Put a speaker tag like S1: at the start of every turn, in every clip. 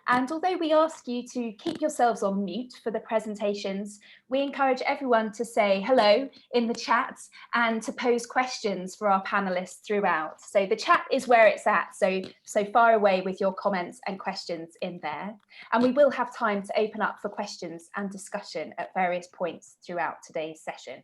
S1: And although we ask you to keep yourselves on mute for the presentations, we encourage everyone to say hello in the chat and to pose questions for our panelists throughout. So the chat is where it's at, so far away with your comments and questions in there. And we will have time to open up for questions and discussion at various points throughout today's session.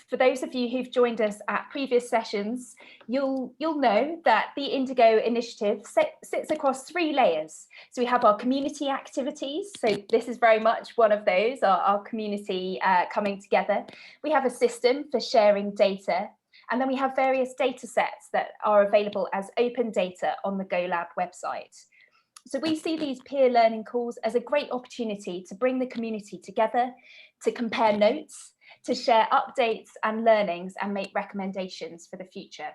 S1: For those of you who've joined us at previous sessions, you'll know that the INDIGO initiative sits across 3 layers. So we have our community activities. So this is very much one of those, our community coming together. We have a system for sharing data. And then we have various data sets that are available as open data on the GoLab website. So we see these peer learning calls as a great opportunity to bring the community together, to compare notes, to share updates and learnings and make recommendations for the future.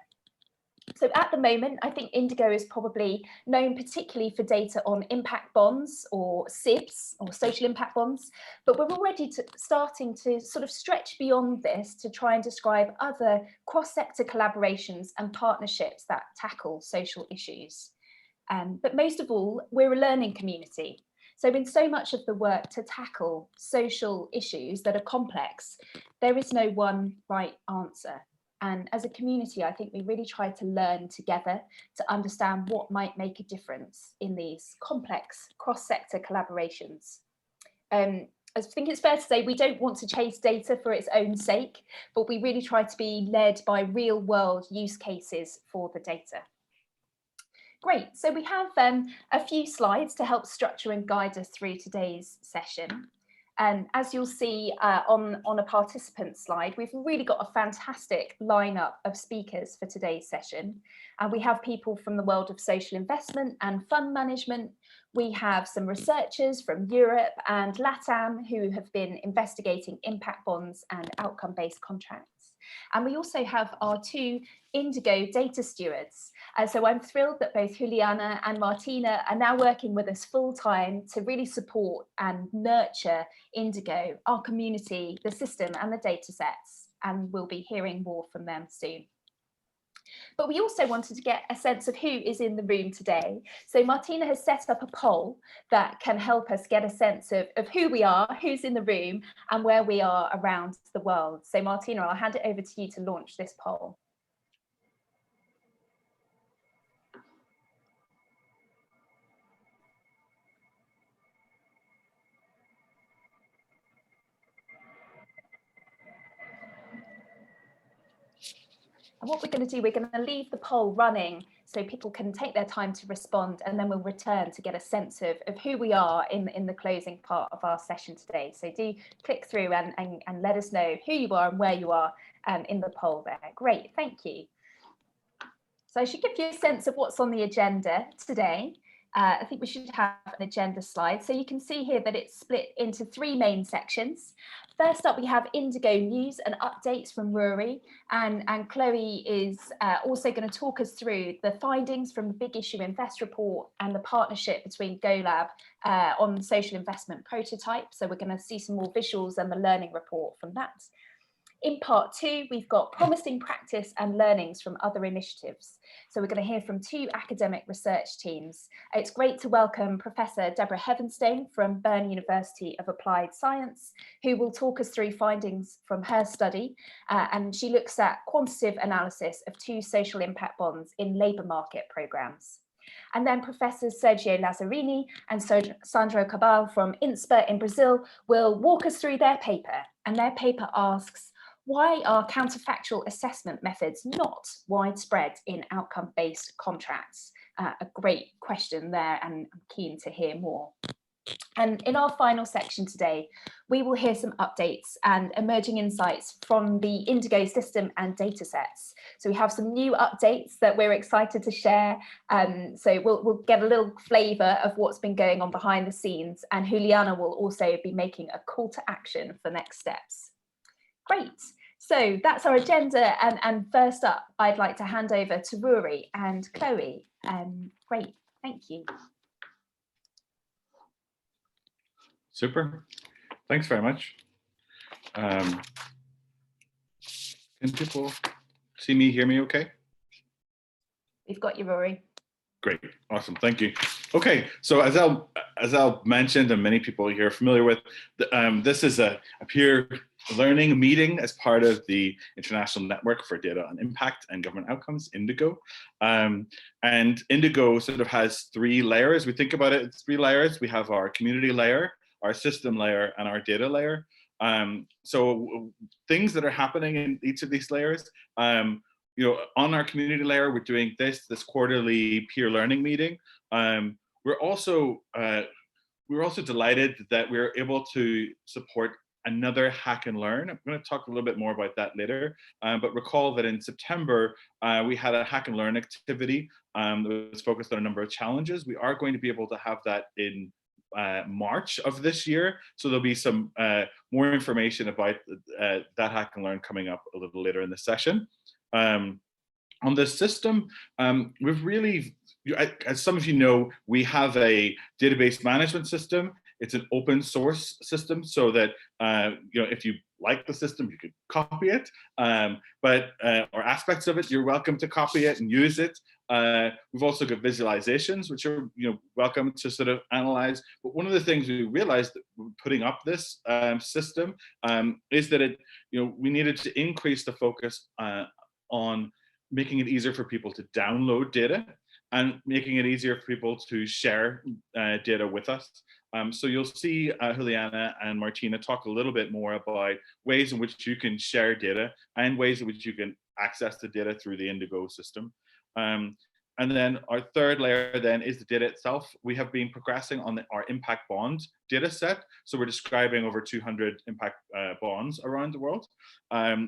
S1: So at the moment, I think INDIGO is probably known particularly for data on impact bonds or CIBs or social impact bonds, but we're already starting to sort of stretch beyond this to try and describe other cross-sector collaborations and partnerships that tackle social issues. But most of all, we're a learning community. So in so much of the work to tackle social issues that are complex, there is no one right answer. And as a community, I think we really try to learn together to understand what might make a difference in these complex cross-sector collaborations. I think it's fair to say we don't want to chase data for its own sake, but we really try to be led by real-world use cases for the data. Great, so we have a few slides to help structure and guide us through today's session. And as you'll see on a participant slide, we've really got a fantastic lineup of speakers for today's session. And we have people from the world of social investment and fund management. We have some researchers from Europe and LATAM who have been investigating impact bonds and outcome-based contracts. And we also have our 2 INDIGO data stewards. So I'm thrilled that both Juliana and Martina are now working with us full time to really support and nurture INDIGO, our community, the system and the data sets. And we'll be hearing more from them soon. But we also wanted to get a sense of who is in the room today. So Martina has set up a poll that can help us get a sense of who we are, who's in the room, and where we are around the world. So Martina, I'll hand it over to you to launch this poll. And what we're going to do, we're going to leave the poll running so people can take their time to respond, and then we'll return to get a sense of who we are in the closing part of our session today. So do click through and let us know who you are and where you are in the poll there. Great, thank you. So I should give you a sense of what's on the agenda today. I think we should have an agenda slide. So you can see here that it's split into 3 main sections. First up, we have INDIGO news and updates from Rory, and Chloe is also going to talk us through the findings from the Big Issue Invest report and the partnership between GoLab on social investment prototype. So we're going to see some more visuals and the learning report from that. In part 2, we've got promising practice and learnings from other initiatives. So we're going to hear from 2 academic research teams. It's great to welcome Professor Deborah Heavenstone from Bern University of Applied Science, who will talk us through findings from her study. And she looks at quantitative analysis of 2 social impact bonds in labour market programmes. And then Professors Sergio Lazzarini and Sandro Cabal from INSPA in Brazil will walk us through their paper. And their paper asks, why are counterfactual assessment methods not widespread in outcome-based contracts? A great question there, and I'm keen to hear more. And in our final section today, we will hear some updates and emerging insights from the INDIGO system and data sets. So we have some new updates that we're excited to share. So we'll get a little flavour of what's been going on behind the scenes, and Juliana will also be making a call to action for next steps. Great. So that's our agenda, and first up, I'd like to hand over to Rory and Chloe. Great, thank you.
S2: Super, thanks very much. Can people see me, hear me okay?
S1: We've got you, Rory.
S2: Great, awesome, thank you. Okay, so as Al mentioned, and many people here are familiar with, this is a peer learning meeting as part of the International Network for Data on Impact and Government Outcomes, INDIGO. And INDIGO sort of has 3 layers. We think about it, it's 3 layers. We have our community layer, our system layer, and our data layer. So things that are happening in each of these layers, you know, on our community layer, we're doing this quarterly peer learning meeting. We're also delighted that we're able to support another hack and learn. I'm going to talk a little bit more about that later, but recall that in September we had a hack and learn activity that was focused on a number of challenges. We are going to be able to have that in March of this year, so there'll be some more information about that hack and learn coming up a little later in the session. On the system, we've really, as some of you know, we have a database management system. It's an open source system, so that you know, if you like the system, you could copy it. Or aspects of it, you're welcome to copy it and use it. We've also got visualizations, which are, you know, welcome to sort of analyze. But one of the things we realized putting up this system is that we needed to increase the focus on making it easier for people to download data and making it easier for people to share data with us. So you'll see Juliana and Martina talk a little bit more about ways in which you can share data and ways in which you can access the data through the INDIGO system. And then our third layer then is the data itself. We have been progressing on our impact bond data set. So we're describing over 200 impact bonds around the world.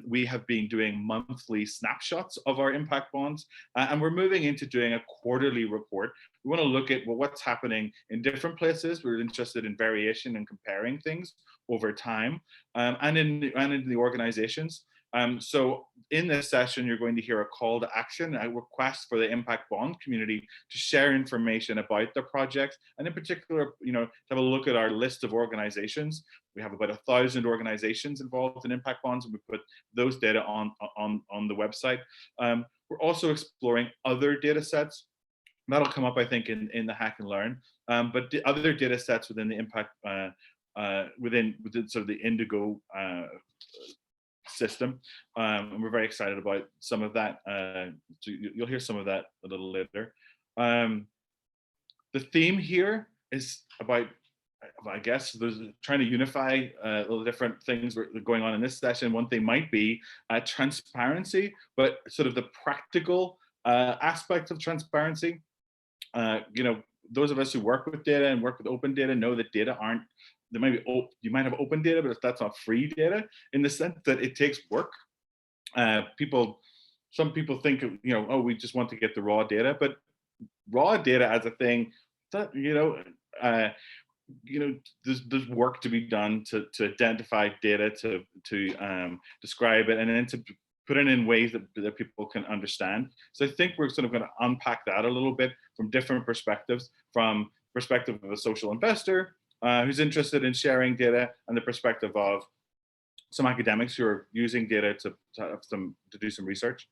S2: We have been doing monthly snapshots of our impact bonds, and we're moving into doing a quarterly report. We want to look at, well, what's happening in different places. We're interested in variation and comparing things over time, and in the organizations. So in this session, you're going to hear a call to action, a request for the impact bond community to share information about their projects, and in particular, you know, to have a look at our list of organizations. We have about 1,000 organizations involved in impact bonds, and we put those data on the website. We're also exploring other data sets. That'll come up, I think, in the hack and learn. But the other data sets within the impact, within sort of the INDIGO system, and we're very excited about some of that. So you'll hear some of that a little later. The theme here is about, I guess, there's trying to unify the different things that are going on in this session. One thing might be transparency, but sort of the practical aspects of transparency. You know, those of us who work with data and work with open data know that data aren't, there might be, you might have open data, but that's not free data, in the sense that it takes work. Some people think, you know, oh, we just want to get the raw data, but raw data as a thing, that, there's work to be done to identify data, to describe it, and then to put it in ways that people can understand. So I think we're sort of going to unpack that a little bit from different perspectives, from perspective of a social investor who's interested in sharing data, and the perspective of some academics who are using data to do some research.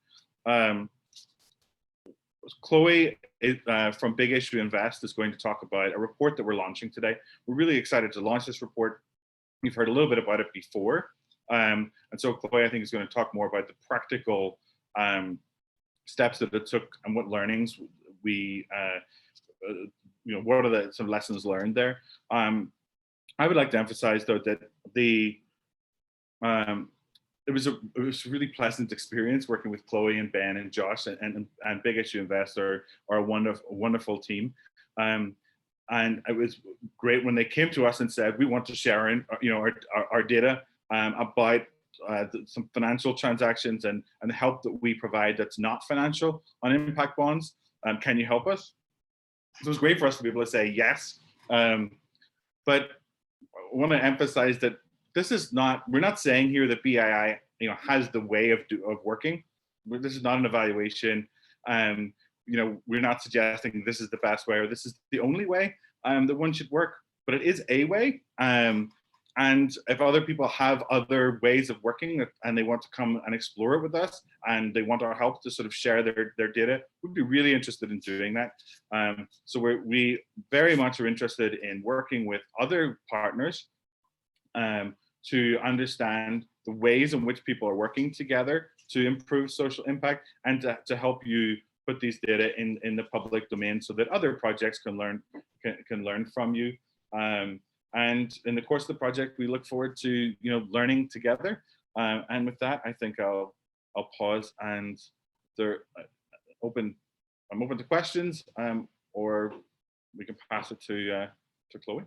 S2: Chloe from Big Issue Invest is going to talk about a report that we're launching today. We're really excited to launch this report. We've heard a little bit about it before. And so Chloe, I think, is going to talk more about the practical steps that it took and what learnings we, what are some lessons learned there. I would like to emphasize, though, that it was a really pleasant experience working with Chloe and Ben and Josh, and Big Issue Invest are a wonderful team. And it was great when they came to us and said, we want to share our data about some financial transactions and the help that we provide that's not financial on impact bonds. Can you help us? So it was great for us to be able to say yes. But I want to emphasize that this is not, we're not saying here that BII has the way of working. This is not an evaluation. We're not suggesting this is the best way or this is the only way that one should work, but it is a way. And if other people have other ways of working and they want to come and explore it with us and they want our help to sort of share their data, we'd be really interested in doing that. So we very much are interested in working with other partners to understand the ways in which people are working together to improve social impact and to help you put these data in the public domain so that other projects can learn from you. And in the course of the project, we look forward to learning together. And with that, I think I'll pause and I'm open to questions, or we can pass it to Chloe.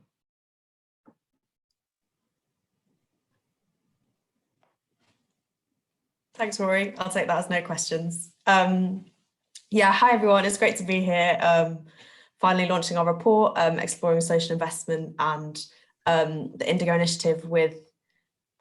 S3: Thanks, Rory. I'll take that as no questions. Yeah, hi everyone. It's great to be here. Finally launching our report, exploring social investment and the INDIGO initiative with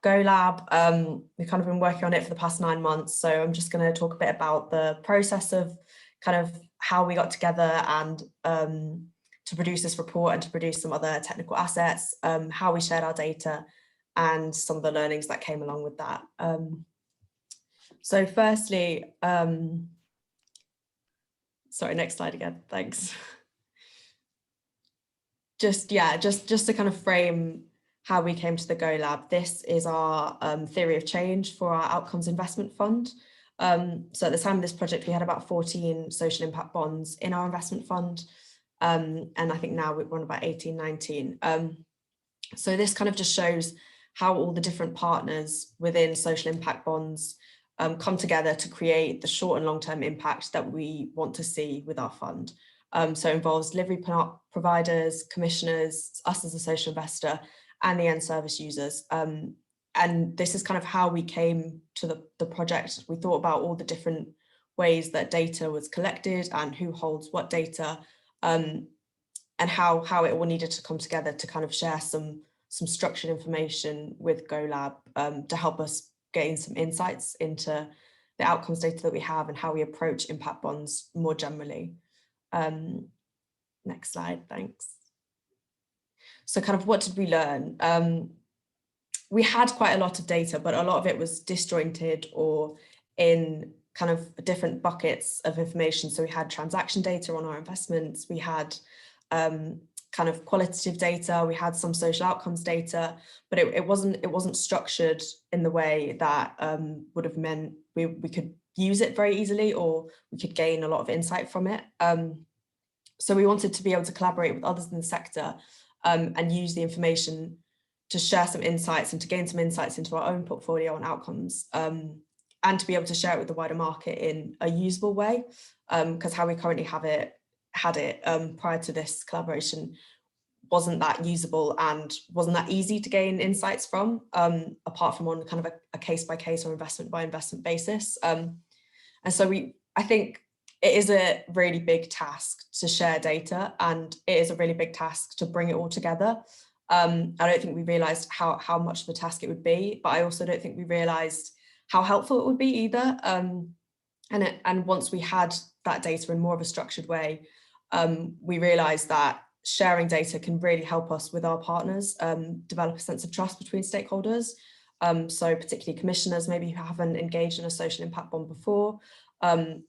S3: GoLab. We've kind of been working on it for the past 9 months. So I'm just going to talk a bit about the process of kind of how we got together and to produce this report and to produce some other technical assets, how we shared our data and some of the learnings that came along with that. So firstly, sorry, next slide again, thanks. Just to kind of frame how we came to the GoLab, this is our theory of change for our outcomes investment fund. So at the time of this project, we had about 14 social impact bonds in our investment fund. And I think now we're on about 18, 19. So this kind of just shows how all the different partners within social impact bonds come together to create the short and long-term impact that we want to see with our fund. So it involves delivery providers, commissioners, us as a social investor, and the end service users. And this is kind of how we came to the project. We thought about all the different ways that data was collected and who holds what data, and how it all needed to come together to kind of share some structured information with GoLab to help us gain some insights into the outcomes data that we have and how we approach impact bonds more generally. Next slide, thanks. So kind of what did we learn? We had quite a lot of data, but a lot of it was disjointed or in kind of different buckets of information. So we had transaction data on our investments, we had kind of qualitative data, we had some social outcomes data, but it wasn't structured in the way that would have meant we could use it very easily or we could gain a lot of insight from it. So we wanted to be able to collaborate with others in the sector and use the information to share some insights and to gain some insights into our own portfolio and outcomes, and to be able to share it with the wider market in a usable way, because how we currently had it prior to this collaboration wasn't that usable and wasn't that easy to gain insights from, apart from on kind of a case by case or investment by investment basis. And so I think it is a really big task to share data, and it is a really big task to bring it all together. I don't think we realized how much of a task it would be, but I also don't think we realized how helpful it would be either. And once we had that data in more of a structured way, we realized that sharing data can really help us with our partners, develop a sense of trust between stakeholders. So particularly commissioners, maybe who haven't engaged in a social impact bond before,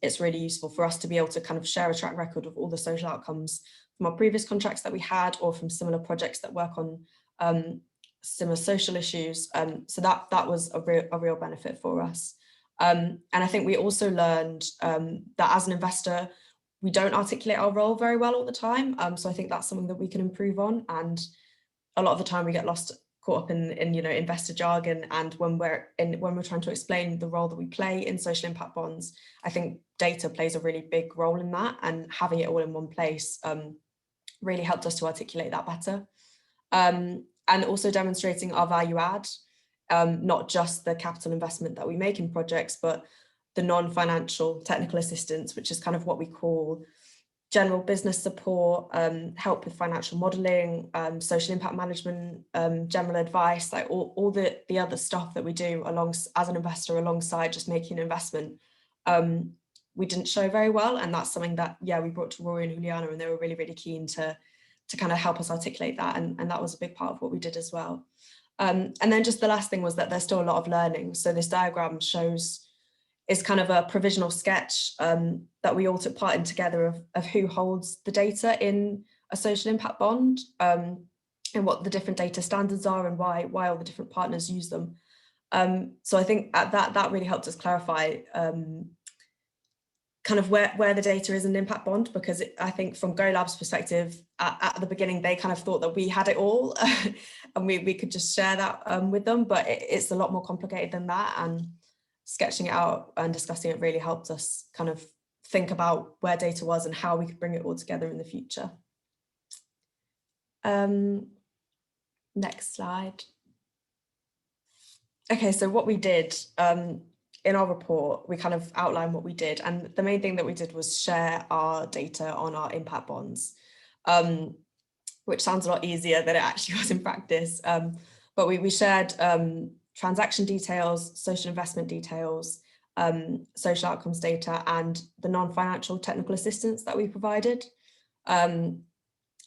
S3: it's really useful for us to be able to kind of share a track record of all the social outcomes from our previous contracts that we had or from similar projects that work on similar social issues. So that was a real benefit for us. And I think we also learned that as an investor, we don't articulate our role very well all the time. So I think that's something that we can improve on. And a lot of the time we get caught up in investor jargon, and when we're trying to explain the role that we play in social impact bonds, I think data plays a really big role in that, and having it all in one place really helped us to articulate that better. And also demonstrating our value add, not just the capital investment that we make in projects, but the non-financial technical assistance, which is kind of what we call general business support, help with financial modelling, social impact management, general advice, like all the other stuff that we do as an investor alongside just making an investment. We didn't show very well, and that's something that we brought to Rory and Juliana, and they were really, really keen to kind of help us articulate that, and that was a big part of what we did as well. And then just the last thing was that there's still a lot of learning. So this diagram is kind of a provisional sketch that we all took part in together of who holds the data in a social impact bond, and what the different data standards are and why all the different partners use them. So I think that really helped us clarify kind of where the data is in impact bond, because I think from GoLab's perspective, at the beginning, they kind of thought that we had it all and we could just share that with them, but it's a lot more complicated than that, and sketching it out and discussing it really helped us kind of think about where data was and how we could bring it all together in the future. Next slide. Okay, so what we did in our report, we kind of outlined what we did, and the main thing that we did was share our data on our impact bonds, which sounds a lot easier than it actually was in practice. But we shared transaction details, social investment details, social outcomes data, and the non-financial technical assistance that we provided.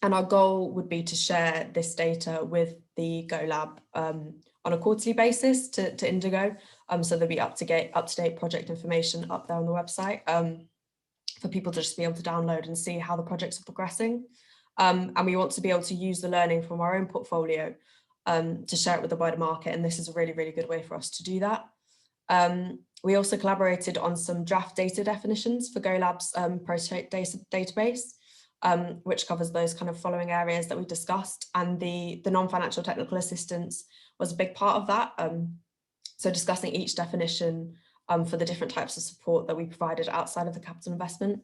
S3: And our goal would be to share this data with the GoLab on a quarterly basis to INDIGO, so there'll be up-to-date project information up there on the website for people to just be able to download and see how the projects are progressing. And we want to be able to use the learning from our own portfolio to share it with the wider market, and this is a really, really good way for us to do that. We also collaborated on some draft data definitions for GoLab's prototype database, which covers those kind of following areas that we discussed, and the non-financial technical assistance was a big part of that. So discussing each definition for the different types of support that we provided outside of the capital investment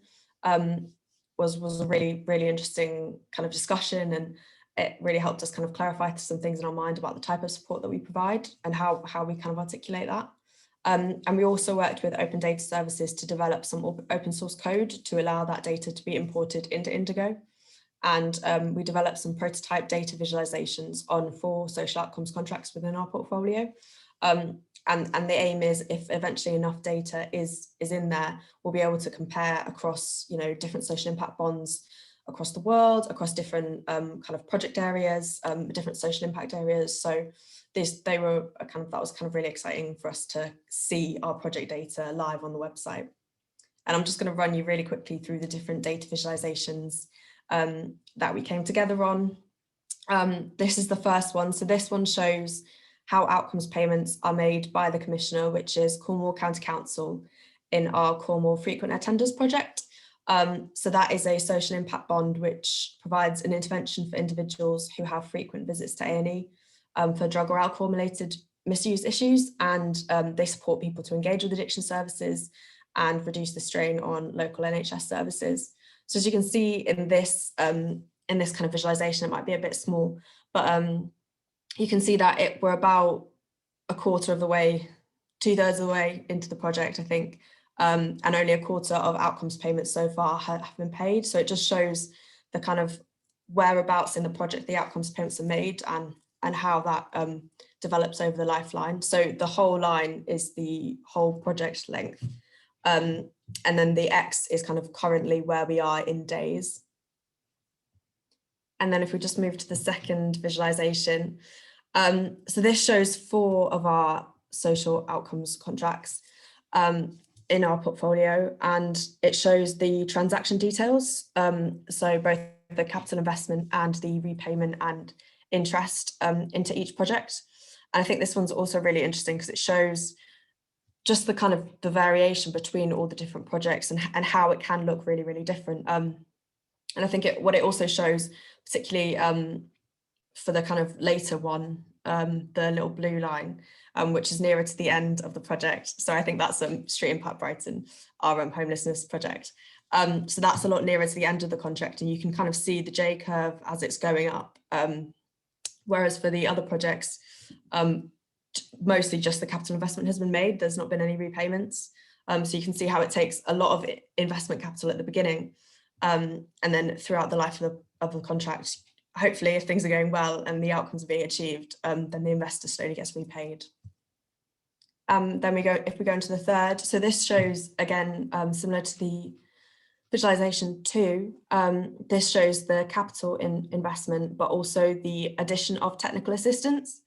S3: was a really, really interesting kind of discussion, and it really helped us kind of clarify some things in our mind about the type of support that we provide and how we kind of articulate that. And we also worked with Open Data Services to develop some open source code to allow that data to be imported into INDIGO. And we developed some prototype data visualizations on 4 social outcomes contracts within our portfolio. And the aim is, if eventually enough data is in there, we'll be able to compare across, different social impact bonds across the world, across different kind of project areas, different social impact areas. So that was kind of really exciting for us to see our project data live on the website. And I'm just going to run you really quickly through the different data visualizations that we came together on. This is the first one. So this one shows how outcomes payments are made by the Commissioner, which is Cornwall County Council, in our Cornwall Frequent Attenders project. So that is a social impact bond which provides an intervention for individuals who have frequent visits to A&E for drug or alcohol related misuse issues, and they support people to engage with addiction services and reduce the strain on local NHS services. So as you can see in this kind of visualization, it might be a bit small, but you can see that we're about a quarter of the way, 2/3 of the way into the project, I think, and only a quarter of outcomes payments so far have been paid. So it just shows the kind of whereabouts in the project the outcomes payments are made, and how that develops over the lifeline. So the whole line is the whole project length. And then the X is kind of currently where we are in days. And then if we just move to the second visualization, so this shows 4 of our social outcomes contracts in our portfolio, and it shows the transaction details. So both the capital investment and the repayment and interest into each project. And I think this one's also really interesting because it shows just the kind of the variation between all the different projects and how it can look really, really different. And I think what it also shows, particularly for the kind of later one, the little blue line, which is nearer to the end of the project. So I think that's Street Impact Brighton, our homelessness project. So that's a lot nearer to the end of the contract, and you can kind of see the J curve as it's going up. Whereas for the other projects, mostly just the capital investment has been made. There's not been any repayments. So you can see how it takes a lot of investment capital at the beginning. And then throughout the life of the contract, hopefully if things are going well and the outcomes are being achieved, then the investor slowly gets repaid. Then if we go into the third, so this shows, again, similar to the visualization 2, this shows the capital investment, but also the addition of technical assistance.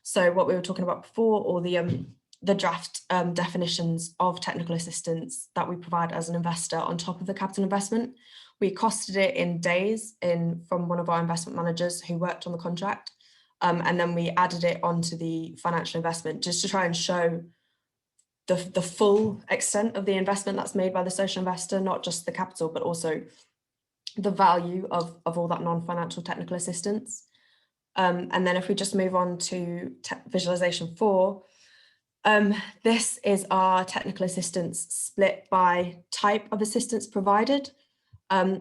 S3: So what we were talking about before, or the draft definitions of technical assistance that we provide as an investor on top of the capital investment. We costed it in days from one of our investment managers who worked on the contract. And then we added it onto the financial investment just to try and show the full extent of the investment that's made by the social investor, not just the capital, but also the value of all that non-financial technical assistance. And then if we just move on to visualization 4, this is our technical assistance split by type of assistance provided.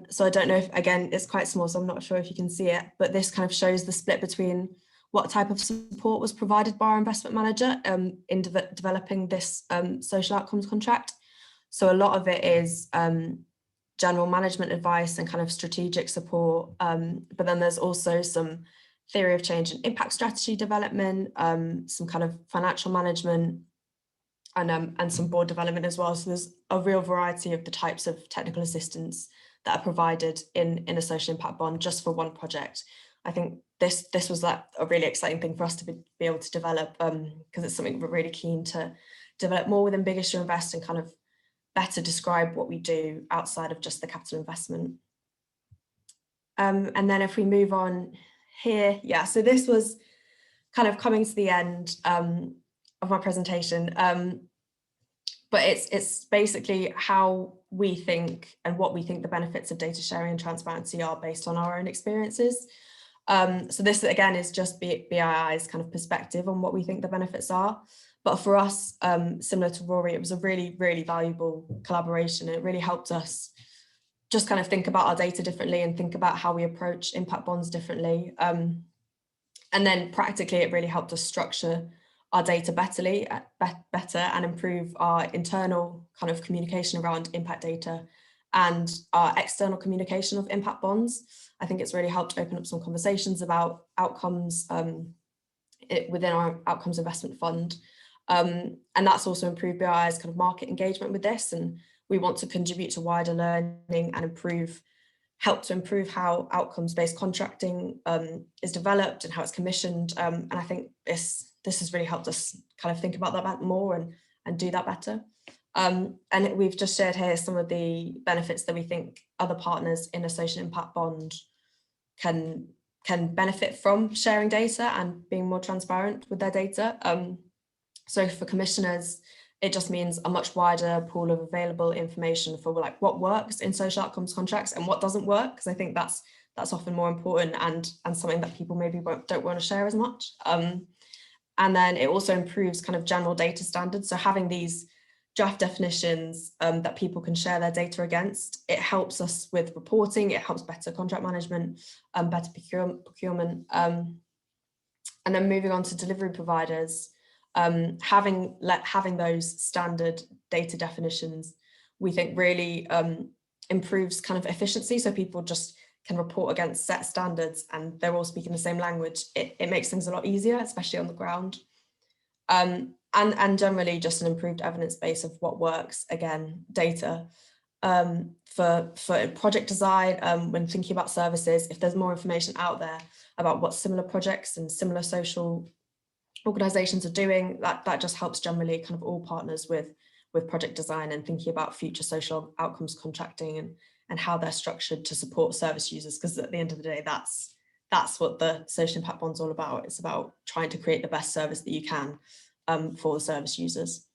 S3: So I don't know if, again, it's quite small, so I'm not sure if you can see it, but this kind of shows the split between what type of support was provided by our investment manager in developing this social outcomes contract. So a lot of it is general management advice and kind of strategic support, but then there's also some theory of change and impact strategy development, some kind of financial management, and some board development as well. So there's a real variety of the types of technical assistance that are provided in a social impact bond just for one project. I think this was like a really exciting thing for us to be able to develop, because it's something we're really keen to develop more within Big Issue Invest and kind of better describe what we do outside of just the capital investment. And then if we move on here, yeah, so this was kind of coming to the end of my presentation, but it's basically how we think and what we think the benefits of data sharing and transparency are based on our own experiences. So this again is just BII's kind of perspective on what we think the benefits are. But for us, similar to Rory, it was a really, really valuable collaboration. It really helped us just kind of think about our data differently and think about how we approach impact bonds differently. And then practically, it really helped us structure our data better and improve our internal kind of communication around impact data and our external communication of impact bonds. I think it's really helped open up some conversations about outcomes within our outcomes investment fund. And that's also improved BII's kind of market engagement with this. And we want to contribute to wider learning and help to improve how outcomes-based contracting is developed and how it's commissioned. And I think this has really helped us kind of think about that more and do that better. And we've just shared here some of the benefits that we think other partners in a social impact bond can benefit from sharing data and being more transparent with their data. So for commissioners, it just means a much wider pool of available information for like what works in social outcomes contracts and what doesn't work, because I think that's often more important and something that people maybe don't want to share as much. And then it also improves kind of general data standards. So having these draft definitions that people can share their data against, it helps us with reporting, it helps better contract management, better procurement. And then moving on to delivery providers, having those standard data definitions, we think really improves kind of efficiency. So people just can report against set standards and they're all speaking the same language. It makes things a lot easier, especially on the ground. And generally just an improved evidence base of what works, again, data for project design, when thinking about services, if there's more information out there about what similar projects and similar social organizations are doing, that just helps generally kind of all partners with project design and thinking about future social outcomes contracting and how they're structured to support service users, because at the end of the day, that's what the social impact bond's all about. It's about trying to create the best service that you can for the service users.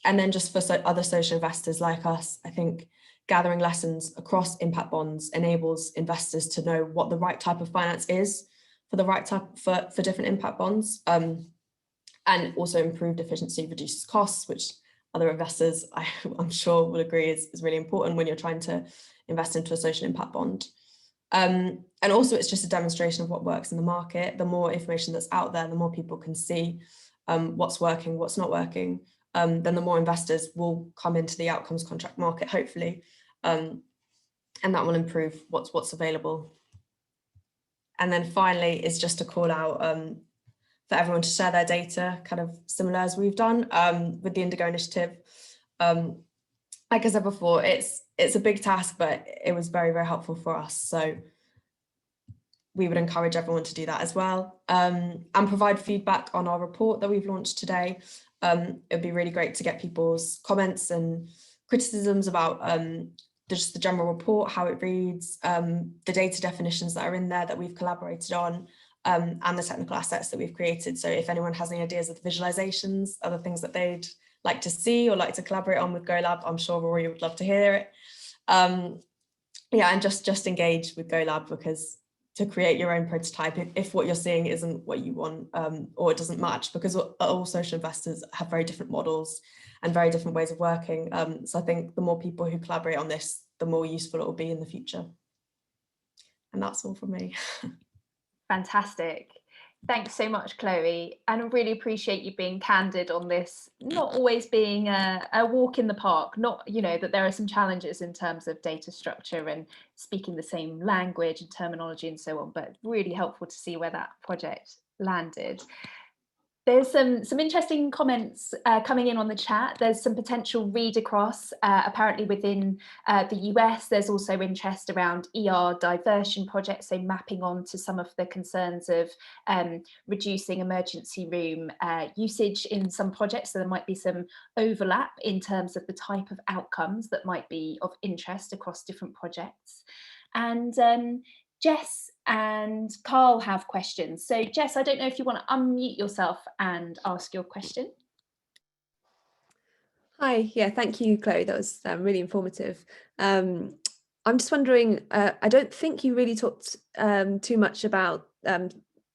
S3: And then just for other social investors like us, I think gathering lessons across impact bonds enables investors to know what the right type of finance is for the right type for different impact bonds, and also improved efficiency reduces costs, which other investors I'm sure will agree is really important when you're trying to invest into a social impact bond. And also it's just a demonstration of what works in the market. The more information that's out there, the more people can see what's working, what's not working, then the more investors will come into the outcomes contract market, hopefully, and that will improve what's available. And then finally is just a call out for everyone to share their data, kind of similar as we've done with the INDIGO initiative. Like I said before, it's a big task, but it was very, very helpful for us. So we would encourage everyone to do that as well, and provide feedback on our report that we've launched today. It'd be really great to get people's comments and criticisms about just the general report, how it reads, the data definitions that are in there that we've collaborated on, and the technical assets that we've created. So if anyone has any ideas of the visualizations, other things that they'd like to see or like to collaborate on with GoLab, I'm sure Rory would love to hear it. Yeah, and just engage with GoLab, because to create your own prototype, if what you're seeing isn't what you want, or it doesn't match, because all social investors have very different models and very different ways of working. So I think the more people who collaborate on this, the more useful it will be in the future. And that's all from me.
S1: Fantastic. Thanks so much, Chloe. And I really appreciate you being candid on this, not always being a walk in the park, not, you know, that there are some challenges in terms of data structure and speaking the same language and terminology and so on, but really helpful to see where that project landed. There's some interesting comments coming in on the chat. There's some potential read across. Apparently within the US, there's also interest around ER diversion projects, so mapping on to some of the concerns of reducing emergency room usage in some projects. So there might be some overlap in terms of the type of outcomes that might be of interest across different projects. And Jess and Carl have questions. So Jess, I don't know if you want to unmute yourself and ask your question.
S4: Hi, yeah, thank you, Chloe. That was really informative. I'm just wondering, I don't think you really talked too much about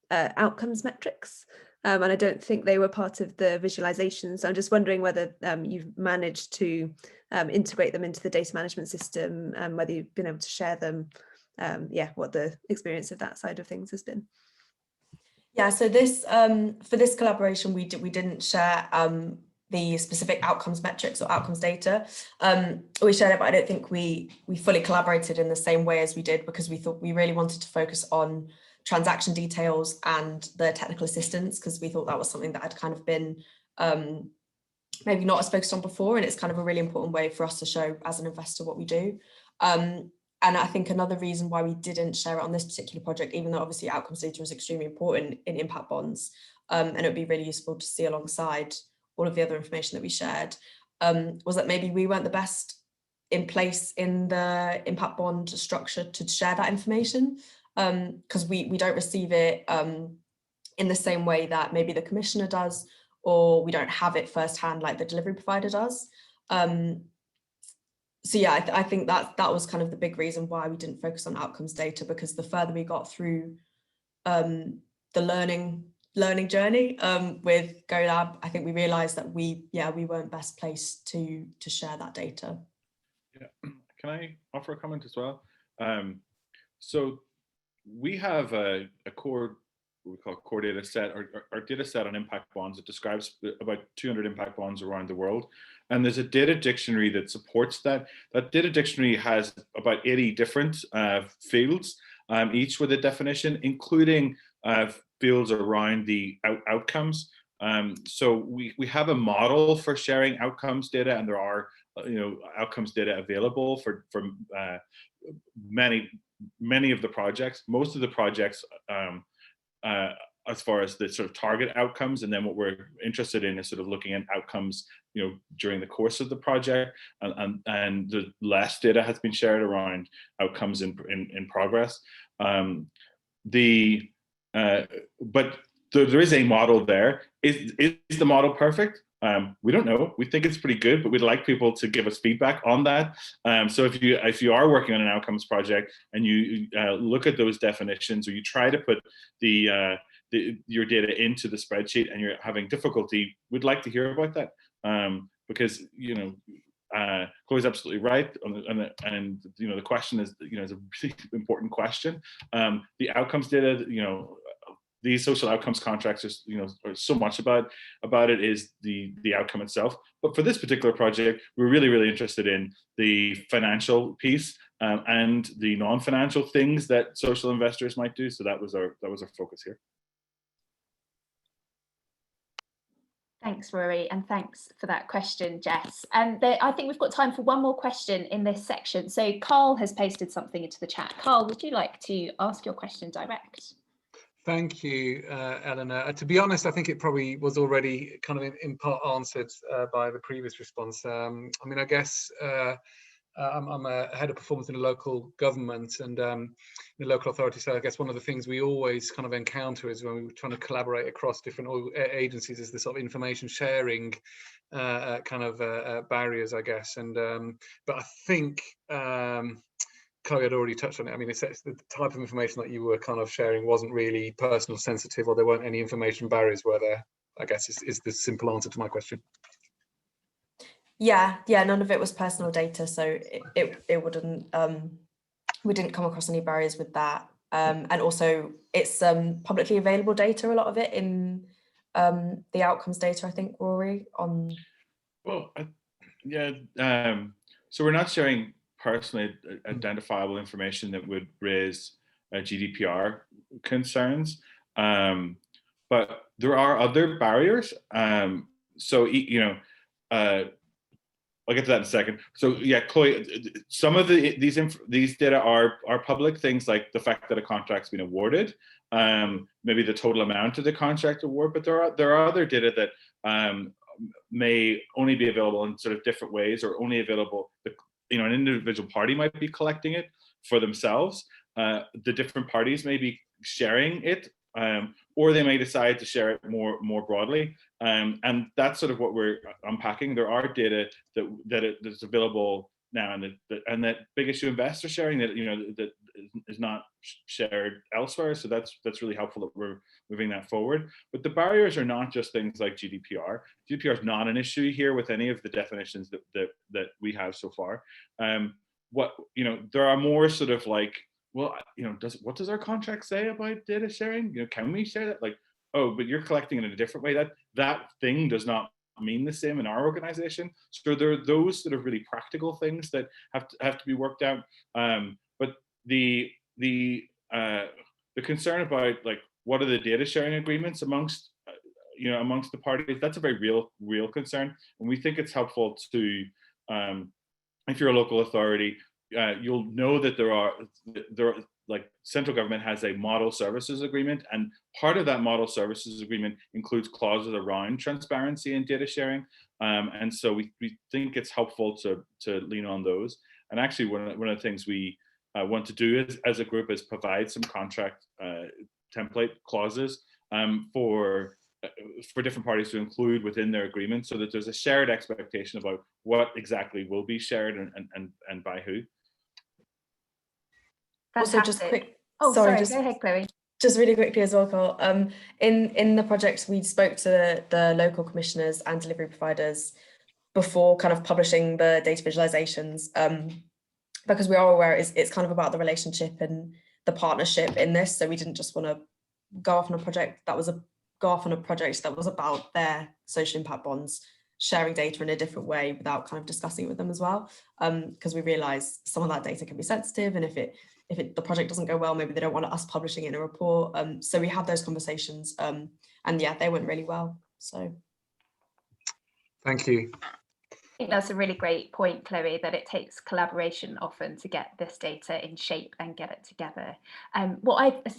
S4: outcomes metrics, and I don't think they were part of the visualizations. So I'm just wondering whether you've managed to integrate them into the data management system, whether you've been able to share them. Yeah, what the experience of that side of things has been.
S3: Yeah, so this for this collaboration, we didn't share the specific outcomes metrics or outcomes data. We shared it, but I don't think we fully collaborated in the same way as we did, because we thought we really wanted to focus on transaction details and the technical assistance, because we thought that was something that had kind of been maybe not as focused on before, and it's kind of a really important way for us to show as an investor what we do. And I think another reason why we didn't share it on this particular project, even though obviously outcomes data is extremely important in impact bonds, and it would be really useful to see alongside all of the other information that we shared, was that maybe we weren't the best in place in the impact bond structure to share that information, because we don't receive it in the same way that maybe the commissioner does, or we don't have it firsthand like the delivery provider does. So yeah, I think that was kind of the big reason why we didn't focus on outcomes data, because the further we got through the learning journey with GoLab, I think we realized that we weren't best placed to share that data.
S2: Yeah, can I offer a comment as well? So we have a core, what we call core data set, or our data set on impact bonds. It describes about 200 impact bonds around the world. And there's a data dictionary that supports that. That data dictionary has about 80 different fields, each with a definition, including fields around the outcomes. So we have a model for sharing outcomes data, and there are outcomes data available for many of the projects. Most of the projects, as far as the sort of target outcomes, and then what we're interested in is sort of looking at outcomes, during the course of the project, and the less data has been shared around outcomes in progress. But there is a model there. Is the model perfect? We don't know. We think it's pretty good, but we'd like people to give us feedback on that. So if you are working on an outcomes project and you look at those definitions, or you try to put your data into the spreadsheet and you're having difficulty, we'd like to hear about that, because Chloe's absolutely right, and the question is is a really important question. The outcomes data, these social outcomes contracts are so much about it is the outcome itself. But for this particular project, we're really interested in the financial piece and the non-financial things that social investors might do. So that was our focus here.
S1: Thanks, Rory, and thanks for that question, Jess. And I think we've got time for one more question in this section. So Carl has posted something into the chat. Carl, would you like to ask your question direct?
S5: Thank you, Eleanor. To be honest, I think it probably was already kind of in part answered by the previous response. I mean, I guess I'm a head of performance in a local government and in the local authority. So I guess one of the things we always kind of encounter is when we're trying to collaborate across different agencies is the sort of information sharing kind of barriers, I guess. And but I think Chloe had already touched on it. I mean, it's the type of information that you were kind of sharing wasn't really personal sensitive, or there weren't any information barriers, were there? I guess is the simple answer to my question.
S3: Yeah, none of it was personal data, so it wouldn't, we didn't come across any barriers with that. And also it's publicly available data, a lot of it in the outcomes data, I think, Rory, on.
S2: Well, yeah, so we're not sharing personally identifiable information that would raise GDPR concerns, but there are other barriers. So, you know, I'll get to that in a second. So yeah, Chloe, some of these data are public, things like the fact that a contract's been awarded, maybe the total amount of the contract award, but there are other data that may only be available in sort of different ways, or only available, you know, an individual party might be collecting it for themselves. The different parties may be sharing it, or they may decide to share it more broadly. And that's sort of what we're unpacking. There are data that's available now, and that Big Issue Invest are sharing that, you know, that is not shared elsewhere. So that's really helpful that we're moving that forward. But the barriers are not just things like GDPR. GDPR is not an issue here with any of the definitions that we have so far. What, you know, there are more sort of like, well, you know, what does our contract say about data sharing? You know, can we share that? Like, oh, but you're collecting it in a different way. That thing does not mean the same in our organization. So there are those sort of really practical things that have to be worked out. But the concern about like what are the data sharing agreements amongst amongst the parties, that's a very real concern, and we think it's helpful to if you're a local authority, you'll know that there are like central government has a model services agreement, and part of that model services agreement includes clauses around transparency and data sharing, and so we think it's helpful to lean on those. And actually one of the things we want to do as a group is provide some contract template clauses for different parties to include within their agreement, so that there's a shared expectation about what exactly will be shared and by who.
S1: Fantastic.
S3: Also, just quick.
S1: Oh, sorry. Go ahead, Chloe.
S3: Just really quickly as well, Carl. In the project, we spoke to the local commissioners and delivery providers before kind of publishing the data visualizations, because we are aware it's kind of about the relationship and the partnership in this. So we didn't just want to go off on a project that was about their social impact bonds, sharing data in a different way without kind of discussing it with them as well, because we realize some of that data can be sensitive, and if the project doesn't go well, maybe they don't want us publishing it in a report. So we had those conversations, and yeah, they went really well. So
S5: thank you.
S1: I think that's a really great point, Chloe, that it takes collaboration often to get this data in shape and get it together.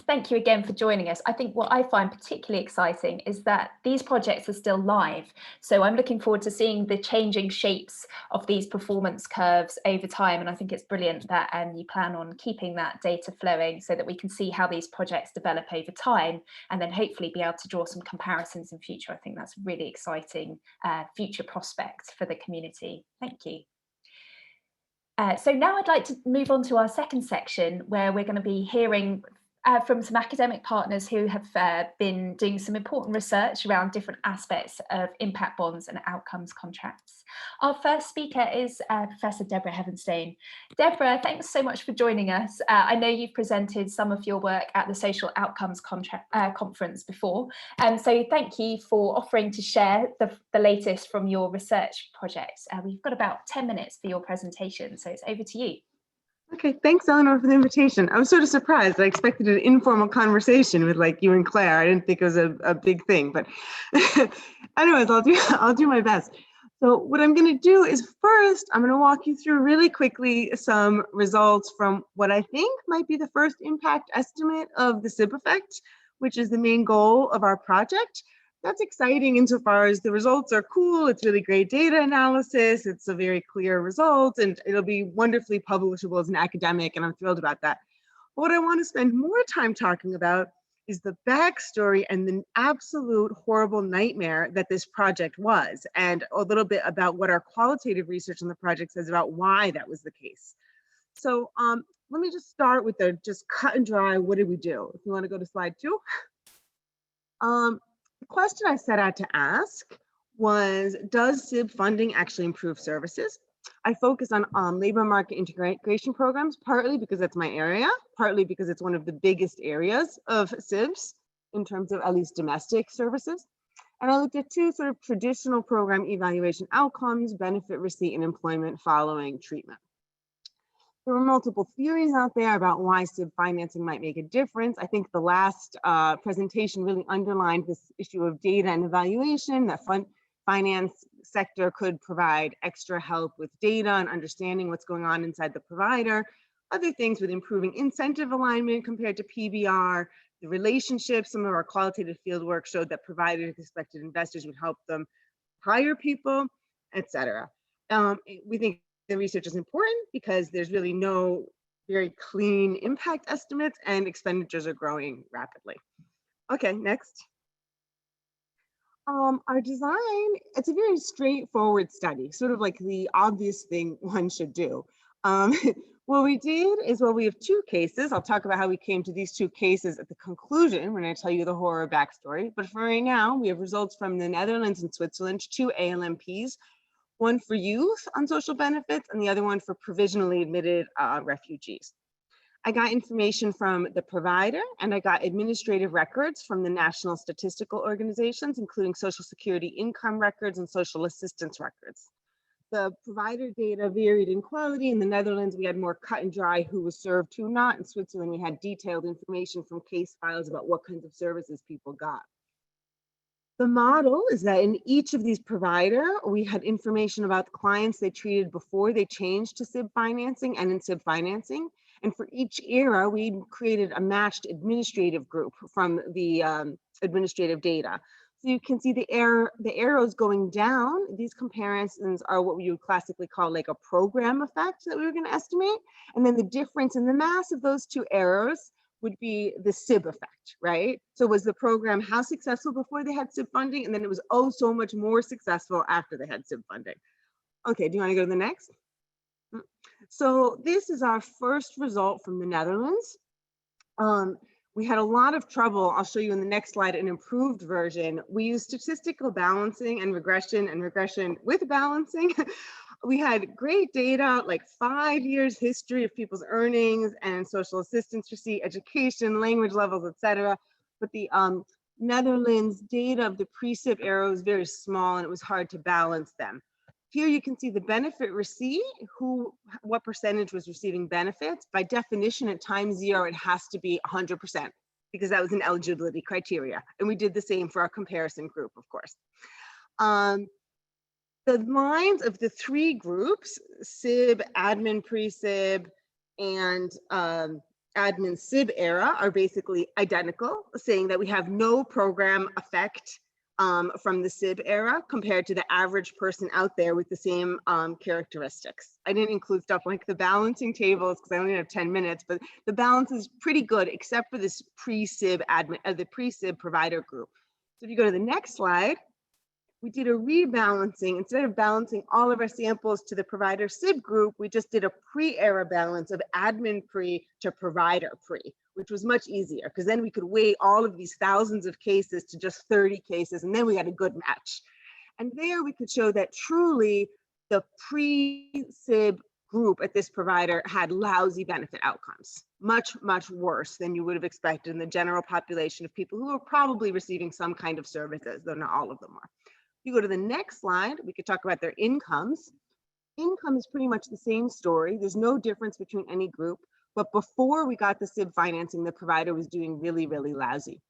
S1: Thank you again for joining us. I think what I find particularly exciting is that these projects are still live. So I'm looking forward to seeing the changing shapes of these performance curves over time. And I think it's brilliant that you plan on keeping that data flowing so that we can see how these projects develop over time, and then hopefully be able to draw some comparisons in future. I think that's a really exciting future prospect for the community. Thank you. So now I'd like to move on to our second section, where we're going to be hearing from some academic partners who have been doing some important research around different aspects of impact bonds and outcomes contracts. Our first speaker is Professor Deborah Heavenstein. Deborah, thanks so much for joining us. I know you've presented some of your work at the Social Outcomes Conference before, so thank you for offering to share the latest from your research projects. We've got about 10 minutes for your presentation, so it's over to you.
S6: Okay, thanks, Eleanor, for the invitation. I was sort of surprised. I expected an informal conversation with like you and Claire. I didn't think it was a big thing, but Anyways, I'll do my best. So what I'm going to do is first, I'm going to walk you through really quickly some results from what I think might be the first impact estimate of the SIB effect, which is the main goal of our project. That's exciting insofar as the results are cool. It's really great data analysis. It's a very clear result, and it'll be wonderfully publishable as an academic, and I'm thrilled about that. But what I want to spend more time talking about is the backstory and the absolute horrible nightmare that this project was, and a little bit about what our qualitative research on the project says about why that was the case. So let me just start with the just cut and dry, what did we do? If you want to go to slide 2. The question I set out to ask was, does SIB funding actually improve services? I focus on labor market integration programs, partly because that's my area, partly because it's one of the biggest areas of SIBs in terms of at least domestic services. And I looked at 2 sort of traditional program evaluation outcomes: benefit receipt and employment following treatment. There were multiple theories out there about why SIB financing might make a difference. I think the last presentation really underlined this issue of data and evaluation, that finance sector could provide extra help with data and understanding what's going on inside the provider. Other things with improving incentive alignment compared to PBR, the relationships. Some of our qualitative fieldwork showed that providers expected investors would help them hire people, etc. We think the research is important because there's really no very clean impact estimates, and expenditures are growing rapidly. Okay, next. Our design, it's a very straightforward study, sort of like the obvious thing one should do. What we did is, well, we have 2 cases. I'll talk about how we came to these 2 cases at the conclusion when I tell you the horror backstory. But for right now, we have results from the Netherlands and Switzerland, 2 ALMPs, one for youth on social benefits and the other one for provisionally admitted refugees. I got information from the provider, and I got administrative records from the national statistical organizations, including Social Security income records and social assistance records. The provider data varied in quality. In the Netherlands, we had more cut and dry who was served, who not. In Switzerland, we had detailed information from case files about what kinds of services people got. The model is that in each of these provider, we had information about the clients they treated before they changed to SIB financing and in SIB financing. And for each era, we created a matched administrative group from the administrative data. So you can see the arrows going down. These comparisons are what we would classically call like a program effect that we were going to estimate. And then the difference in the mass of those 2 arrows would be the SIB effect, right? So was the program how successful before they had SIB funding? And then it was oh so much more successful after they had SIB funding. Okay, do you want to go to the next? So this is our first result from the Netherlands. We had a lot of trouble. I'll show you in the next slide an improved version. We used statistical balancing and regression with balancing. We had great data, like 5 years history of people's earnings and social assistance receipt, education, language levels, etc. But the Netherlands data of the pre-SIB era was very small, and it was hard to balance them. Here you can see the benefit receipt, what percentage was receiving benefits. By definition, at time 0, it has to be 100% because that was an eligibility criteria. And we did the same for our comparison group, of course. The lines of the 3 groups, SIB, admin pre-SIB, and admin SIB era are basically identical, saying that we have no program effect from the SIB era compared to the average person out there with the same characteristics. I didn't include stuff like the balancing tables because I only have 10 minutes, but the balance is pretty good except for this pre-SIB admin, the pre-SIB provider group. So if you go to the next slide, we did a rebalancing. Instead of balancing all of our samples to the provider SIB group, we just did a pre-era balance of admin pre to provider pre, which was much easier because then we could weigh all of these thousands of cases to just 30 cases, and then we had a good match. And there we could show that truly the pre-SIB group at this provider had lousy benefit outcomes, much, much worse than you would have expected in the general population of people who are probably receiving some kind of services, though not all of them are. If you go to the next slide, we could talk about their incomes. Income is pretty much the same story. There's no difference between any group, but before we got the SIB financing, the provider was doing really, really lousy.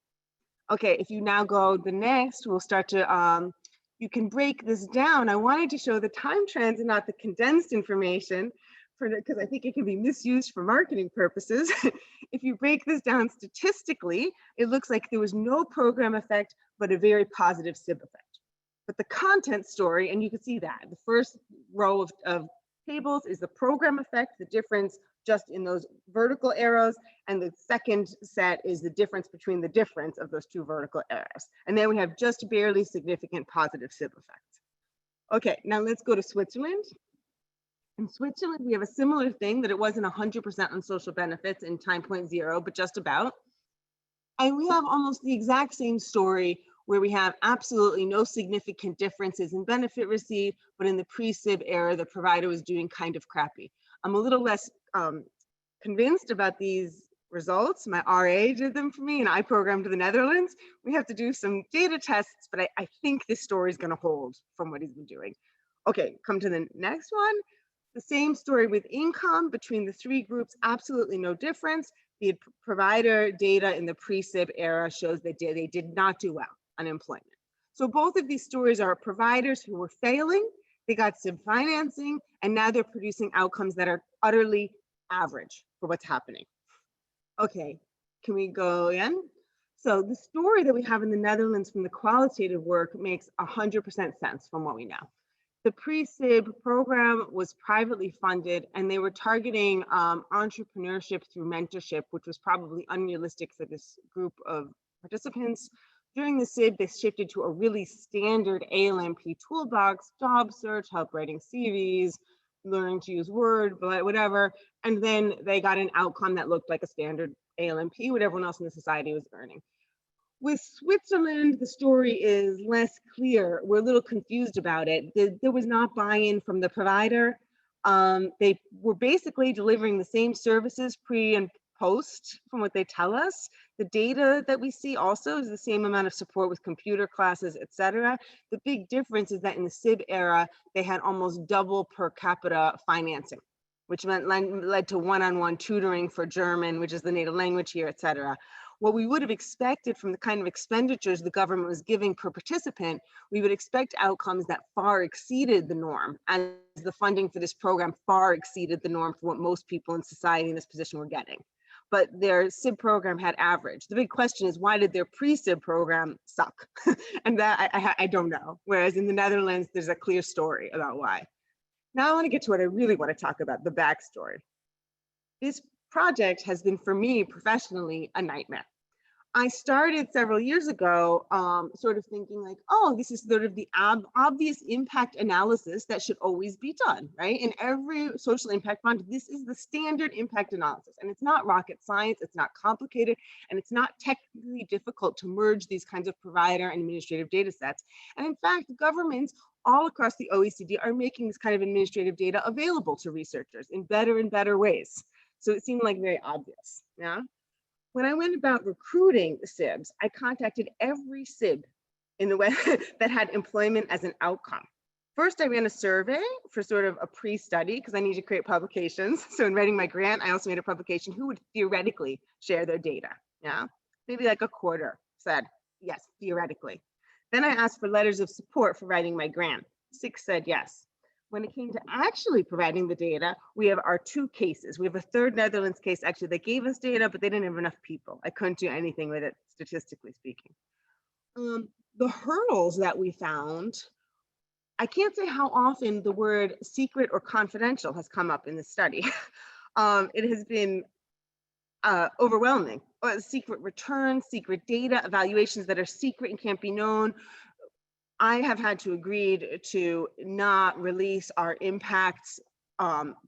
S6: Okay, if you now go the next, we'll start to you can break this down. I wanted to show the time trends and not the condensed information, because I think it can be misused for marketing purposes. If you break this down statistically, it looks like there was no program effect, but a very positive SIB effect. But the content story, and you can see that, the first row of tables is the program effect, the difference just in those vertical arrows, and the second set is the difference between the difference of those two vertical arrows. And then we have just barely significant positive SIB effects. Okay, now let's go to Switzerland. In Switzerland, we have a similar thing, that it wasn't 100% on social benefits in time point 0, but just about. And we have almost the exact same story, where we have absolutely no significant differences in benefit received, but in the pre-SIB era, the provider was doing kind of crappy. I'm a little less convinced about these results. My RA did them for me, and I programmed to the Netherlands. We have to do some data tests, but I think this story is going to hold from what he's been doing. Okay, come to the next one. The same story with income between the three groups, absolutely no difference. The provider data in the pre-SIB era shows that they did not do well on employment. So both of these stories are providers who were failing, they got SIB financing, and now they're producing outcomes that are utterly average for what's happening. Okay, can we go again? So the story that we have in the Netherlands from the qualitative work makes 100% sense from what we know. The pre-SIB program was privately funded, and they were targeting entrepreneurship through mentorship, which was probably unrealistic for this group of participants. During the SIB, they shifted to a really standard ALMP toolbox, job search, help writing CVs, learning to use Word, whatever. And then they got an outcome that looked like a standard ALMP, what everyone else in the society was earning. With Switzerland, the story is less clear. We're a little confused about it. There was not buy-in from the provider. They were basically delivering the same services pre and post from what they tell us. The data that we see also is the same amount of support with computer classes, etc. The big difference is that in the SIB era, they had almost double per capita financing, which led to one-on-one tutoring for German, which is the native language here, etc. What we would have expected from the kind of expenditures the government was giving per participant, we would expect outcomes that far exceeded the norm, as the funding for this program far exceeded the norm for what most people in society in this position were getting. But their SIB program had average. The big question is, why did their pre-SIB program suck? And that I don't know. Whereas in the Netherlands, there's a clear story about why. Now I want to get to what I really want to talk about, the backstory. This project has been, for me professionally, a nightmare. I started several years ago sort of thinking like, oh, this is sort of the obvious impact analysis that should always be done, right? In every social impact fund, this is the standard impact analysis. And it's not rocket science, it's not complicated, and it's not technically difficult to merge these kinds of provider and administrative data sets. And in fact, governments all across the OECD are making this kind of administrative data available to researchers in better and better ways. So it seemed like very obvious, yeah? When I went about recruiting the SIBs, I contacted every SIB in the way that had employment as an outcome. First, I ran a survey for sort of a pre-study because I need to create publications. So in writing my grant, I also made a publication who would theoretically share their data, yeah? Maybe like a quarter said, yes, theoretically. Then I asked for letters of support for writing my grant. 6 said yes. When it came to actually providing the data, we have our 2 cases. We have a third Netherlands case, actually, they gave us data, but they didn't have enough people. I couldn't do anything with it, statistically speaking. The hurdles that we found, I can't say how often the word secret or confidential has come up in the study. It has been overwhelming. Secret returns, secret data, evaluations that are secret and can't be known. I have had to agree to not release our impacts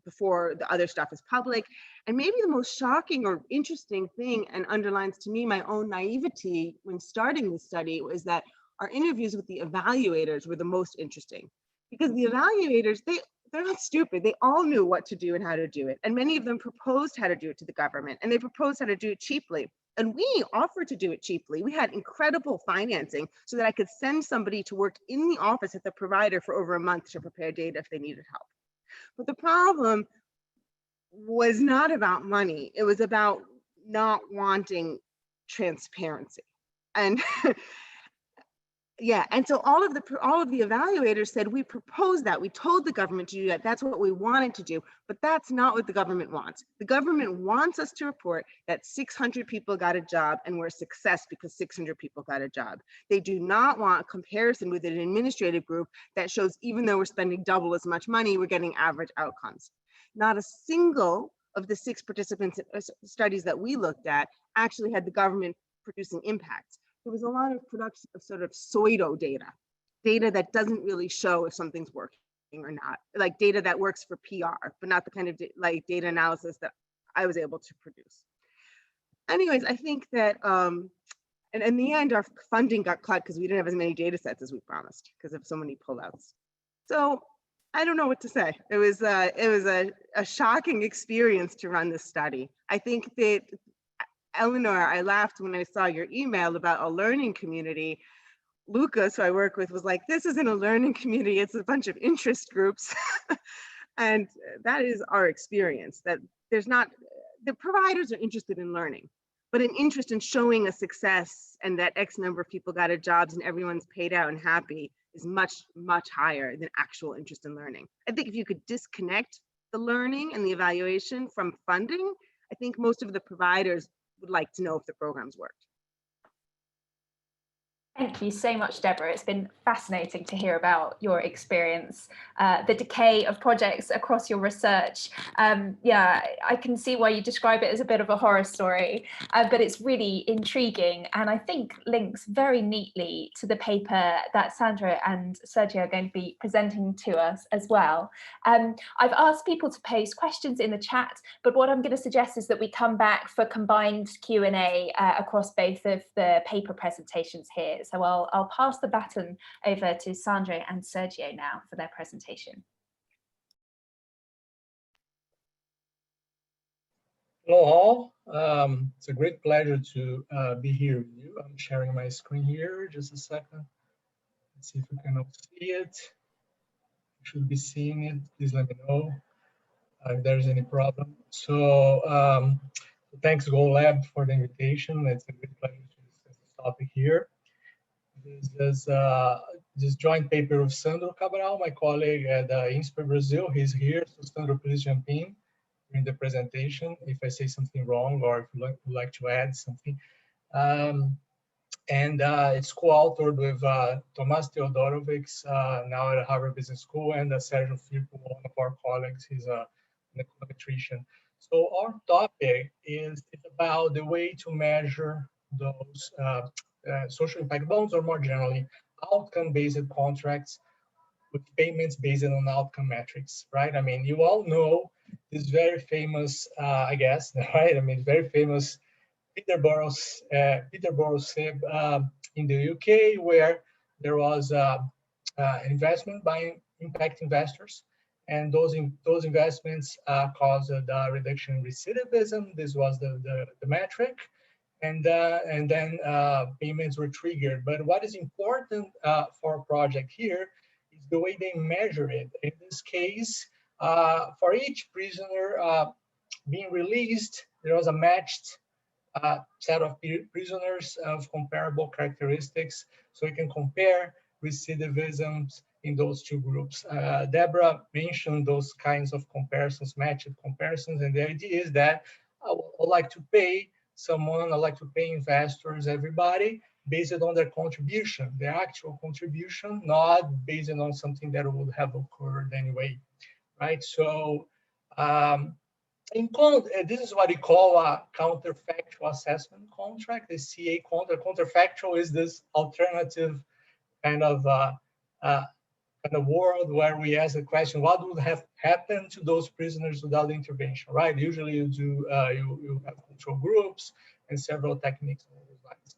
S6: before the other stuff is public. And maybe the most shocking or interesting thing, and underlines to me my own naivety when starting this study, was that our interviews with the evaluators were the most interesting. Because the evaluators, they're not stupid. They all knew what to do and how to do it. And many of them proposed how to do it to the government, and they proposed how to do it cheaply. And we offered to do it cheaply. We had incredible financing so that I could send somebody to work in the office at the provider for over a month to prepare data if they needed help. But the problem was not about money. It was about not wanting transparency. And Yeah, and so all of the evaluators said, we proposed that, we told the government to do that, that's what we wanted to do, but that's not what the government wants. The government wants us to report that 600 people got a job and we're a success because 600 people got a job. They do not want a comparison with an administrative group that shows even though we're spending double as much money, we're getting average outcomes. Not a single of the 6 participants studies that we looked at actually had the government producing impacts. There was a lot of production of sort of pseudo data that doesn't really show if something's working or not, like data that works for PR, but not the kind of like data analysis that I was able to produce. Anyways, I think that, and in the end, our funding got cut because we didn't have as many data sets as we promised because of so many pullouts. So I don't know what to say. It was a shocking experience to run this study. I think that, Eleanor, I laughed when I saw your email about a learning community. Lucas, who I work with, was like, this isn't a learning community, it's a bunch of interest groups. And that is our experience, that there's not, the providers are interested in learning, but an interest in showing a success and that X number of people got a jobs and everyone's paid out and happy is much, much higher than actual interest in learning. I think if you could disconnect the learning and the evaluation from funding, I think most of the providers would like to know if the programs worked.
S1: Thank you so much, Deborah. It's been fascinating to hear about your experience, the decay of projects across your research. Yeah, I can see why you describe it as a bit of a horror story, but it's really intriguing and I think links very neatly to the paper that Sandra and Sergio are going to be presenting to us as well. I've asked people to post questions in the chat, but what I'm going to suggest is that we come back for combined Q&A across both of the paper presentations here. So I'll pass the baton over to Sandra and Sergio now for their presentation.
S7: Hello all, it's a great pleasure to be here with you. I'm sharing my screen here, just a second. Let's see if we can all see it. You should be seeing it, please let me know if there's any problem. So thanks GoLab for the invitation. It's a great pleasure to discuss this topic here. This is this joint paper of Sandro Cabral, my colleague at INSPE Brazil. He's here, so Sandro, please jump in during the presentation if I say something wrong or if you would like to add something. It's co-authored with Tomas Teodorovics, now at Harvard Business School, and Sergio Firpo, one of our colleagues. He's an econometrician. So our topic is about the way to measure those social impact bonds, or more generally, outcome-based contracts with payments based on outcome metrics, right? I mean, you all know this very famous, I guess, right? I mean, very famous Peterborough SIB in the UK, where there was investment by impact investors, and those investments caused a reduction in recidivism. This was the metric. And then payments were triggered. But what is important for a project here is the way they measure it. In this case, for each prisoner being released, there was a matched set of prisoners of comparable characteristics, so we can compare recidivisms in those two groups. Deborah mentioned those kinds of comparisons, matched comparisons, and the idea is that I would like to pay someone, I like to pay investors, everybody, based on their contribution, their actual contribution, not based on something that would have occurred anyway, right? So this is what we call a counterfactual assessment contract, the CA contract. Counterfactual is this alternative kind of world where we ask the question, what would have happened to those prisoners without intervention, right? Usually you do, you have control groups and several techniques along those lines.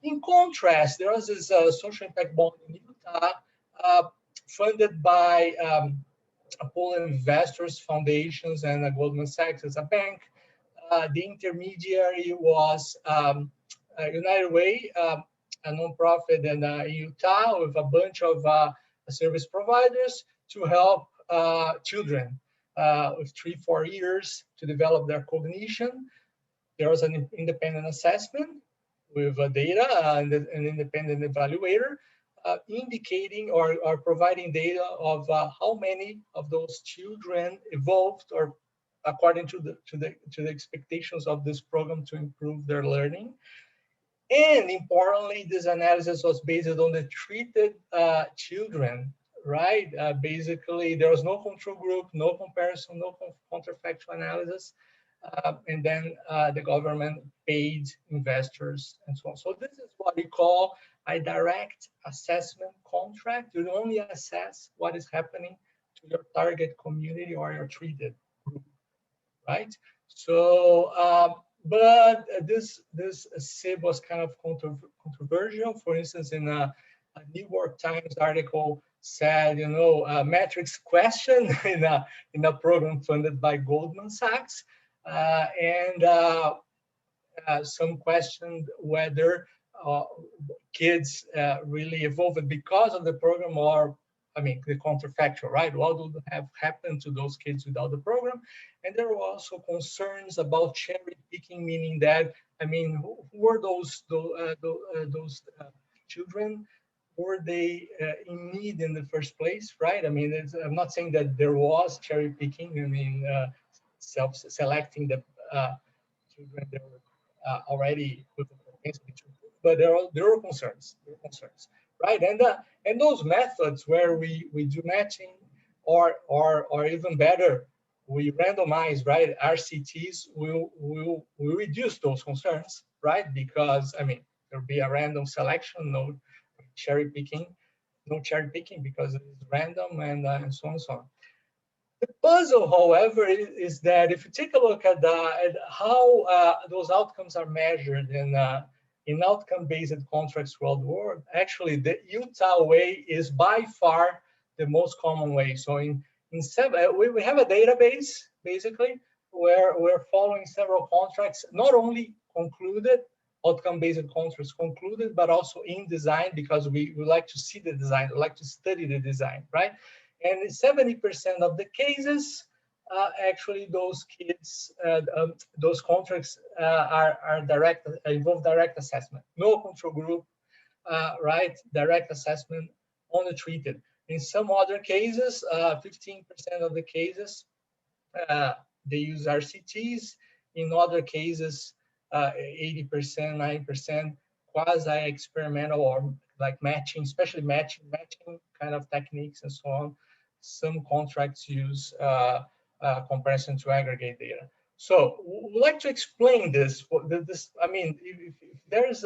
S7: In contrast, there was this social impact bond in Utah funded by Poland investors, foundations, and Goldman Sachs as a bank. The intermediary was United Way, a nonprofit in Utah with a bunch of service providers to help children with 3-4 years to develop their cognition. There was an independent assessment data and an independent evaluator, indicating or providing data of how many of those children evolved or according to the expectations of this program to improve their learning. And importantly, this analysis was based on the treated children, right? Basically, there was no control group, no comparison, no counterfactual analysis. And then the government paid investors and so on. So this is what we call a direct assessment contract. You only assess what is happening to your target community or your treated group, right? So, but this SIB was kind of controversial. For instance, in a New York Times article said, you know, a metrics question in a program funded by Goldman Sachs, and some questioned whether kids really evolved because of the program, or I mean, the counterfactual, right? What would have happened to those kids without the program? And there were also concerns about cherry picking, meaning that, I mean, who were those children? Were they in need in the first place, right? I mean, I'm not saying that there was cherry picking. I mean, self-selecting the children that were already with the propensity to improve, but there were concerns. Right? And those methods where we do matching, or even better, we randomize, right? RCTs will reduce those concerns, right? Because I mean, there'll be a random selection, no cherry picking, because it's random, and so on and so on. The puzzle, however, is that if you take a look at how those outcomes are measured in outcome-based contracts throughout the world, actually the Utah way is by far the most common way. So we have a database basically where we're following several contracts, not only concluded, outcome-based contracts concluded, but also in design, because we like to see the design, we like to study the design, right? And in 70% of the cases, actually those kids, those contracts involve direct assessment, no control group, right? Direct assessment on the treated. In some other cases, 15% of the cases, they use RCTs. In other cases, 80%, 90% quasi-experimental, or like matching, especially matching kind of techniques and so on. Some contracts use comparison to aggregate data. So we'd like to explain this. I mean, if there's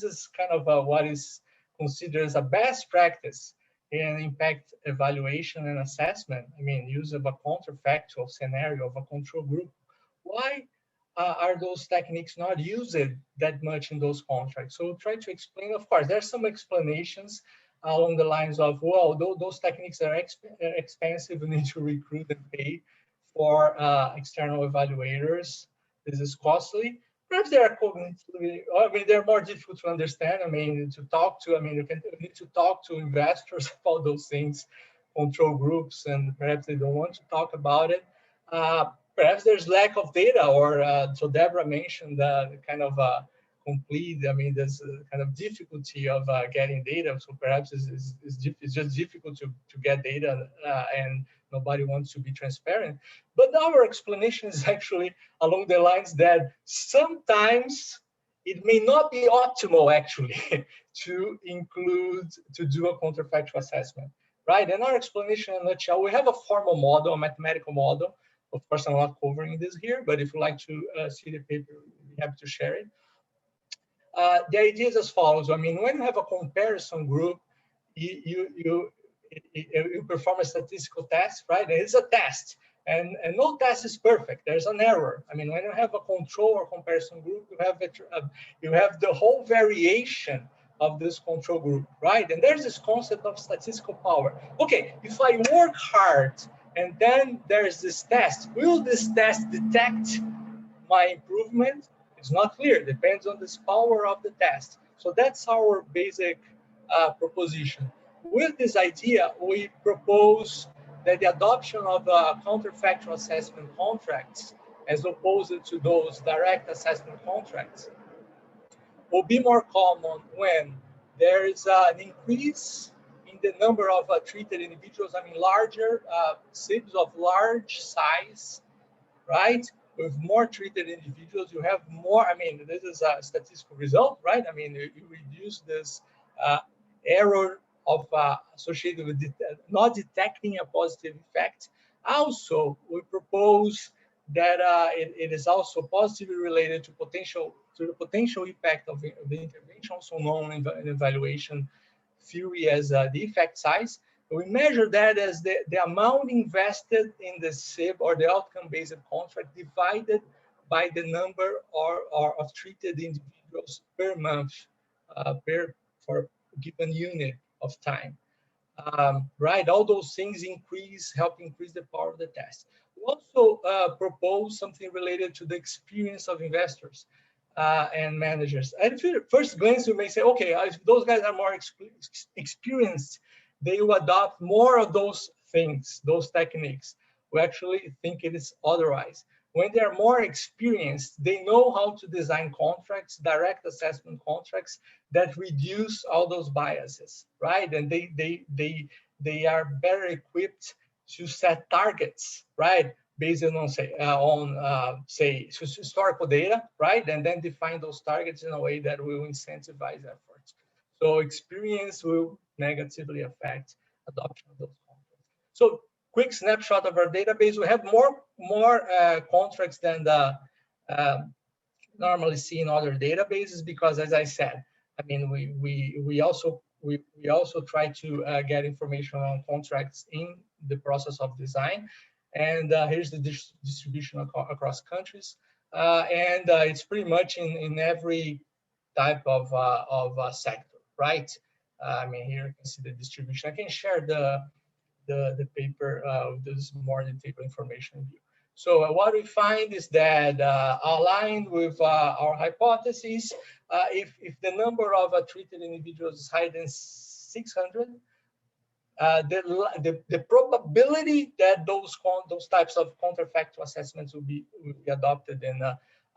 S7: this kind of what is considered as a best practice in impact evaluation and assessment. I mean, use of a counterfactual scenario of a control group. Why are those techniques not used that much in those contracts? So we'll try to explain. Of course, there's some explanations along the lines of, well, those techniques are expensive. We need to recruit and pay for external evaluators. This is costly. Perhaps they are cognitively, I mean, they're more difficult to understand. I mean, to talk to, I mean, you need to talk to investors about those things, control groups, and perhaps they don't want to talk about it. Perhaps there's lack of data, or so Deborah mentioned the kind of complete, I mean, there's a kind of difficulty of getting data. So perhaps it's just difficult to get data, and nobody wants to be transparent. But our explanation is actually along the lines that sometimes it may not be optimal actually to do a counterfactual assessment, right? And our explanation in a nutshell, we have a formal model, a mathematical model. Of course, I'm not covering this here, but if you'd like to see the paper, we'd be happy to share it. The idea is as follows. I mean, when you have a comparison group, you perform a statistical test, right? It's a test, and no test is perfect. There's an error. I mean, when you have a control or comparison group, you have the whole variation of this control group, right? And there's this concept of statistical power. Okay, if I work hard and then there's this test, will this test detect my improvement? It's not clear. Depends on this power of the test. So that's our basic proposition. With this idea, we propose that the adoption of counterfactual assessment contracts, as opposed to those direct assessment contracts, will be more common when there is an increase in the number of treated individuals. I mean, larger SIBs of large size, right? With more treated individuals, you have more. I mean, this is a statistical result, right? I mean, you reduce this error of associated with not detecting a positive effect. Also, we propose that it is also positively related to the potential effect of the intervention, also known in evaluation theory as the effect size. We measure that as the amount invested in the SIB or the outcome-based contract divided by the number of treated individuals per month for a given unit of time. Right, all those things help increase the power of the test. We also propose something related to the experience of investors and managers. At first glance, you may say, okay, if those guys are more experienced, they will adopt more of those things, those techniques. We actually think it is otherwise. When they are more experienced, they know how to design contracts, direct assessment contracts that reduce all those biases, right? And they are better equipped to set targets, right? Based on say historical data, right? And then define those targets in a way that will incentivize efforts. So experience will negatively affect adoption of those contracts. So quick snapshot of our database. We have more contracts than normally see in other databases because, as I said, I mean, we also try to get information on contracts in the process of design. And here's the distribution across countries. And it's pretty much in every type of sector, right? I mean, here you can see the distribution. I can share the paper with this more detailed information view. So what we find is that aligned with our hypotheses, if the number of treated individuals is higher than 600, the probability that those types of counterfactual assessments will be adopted in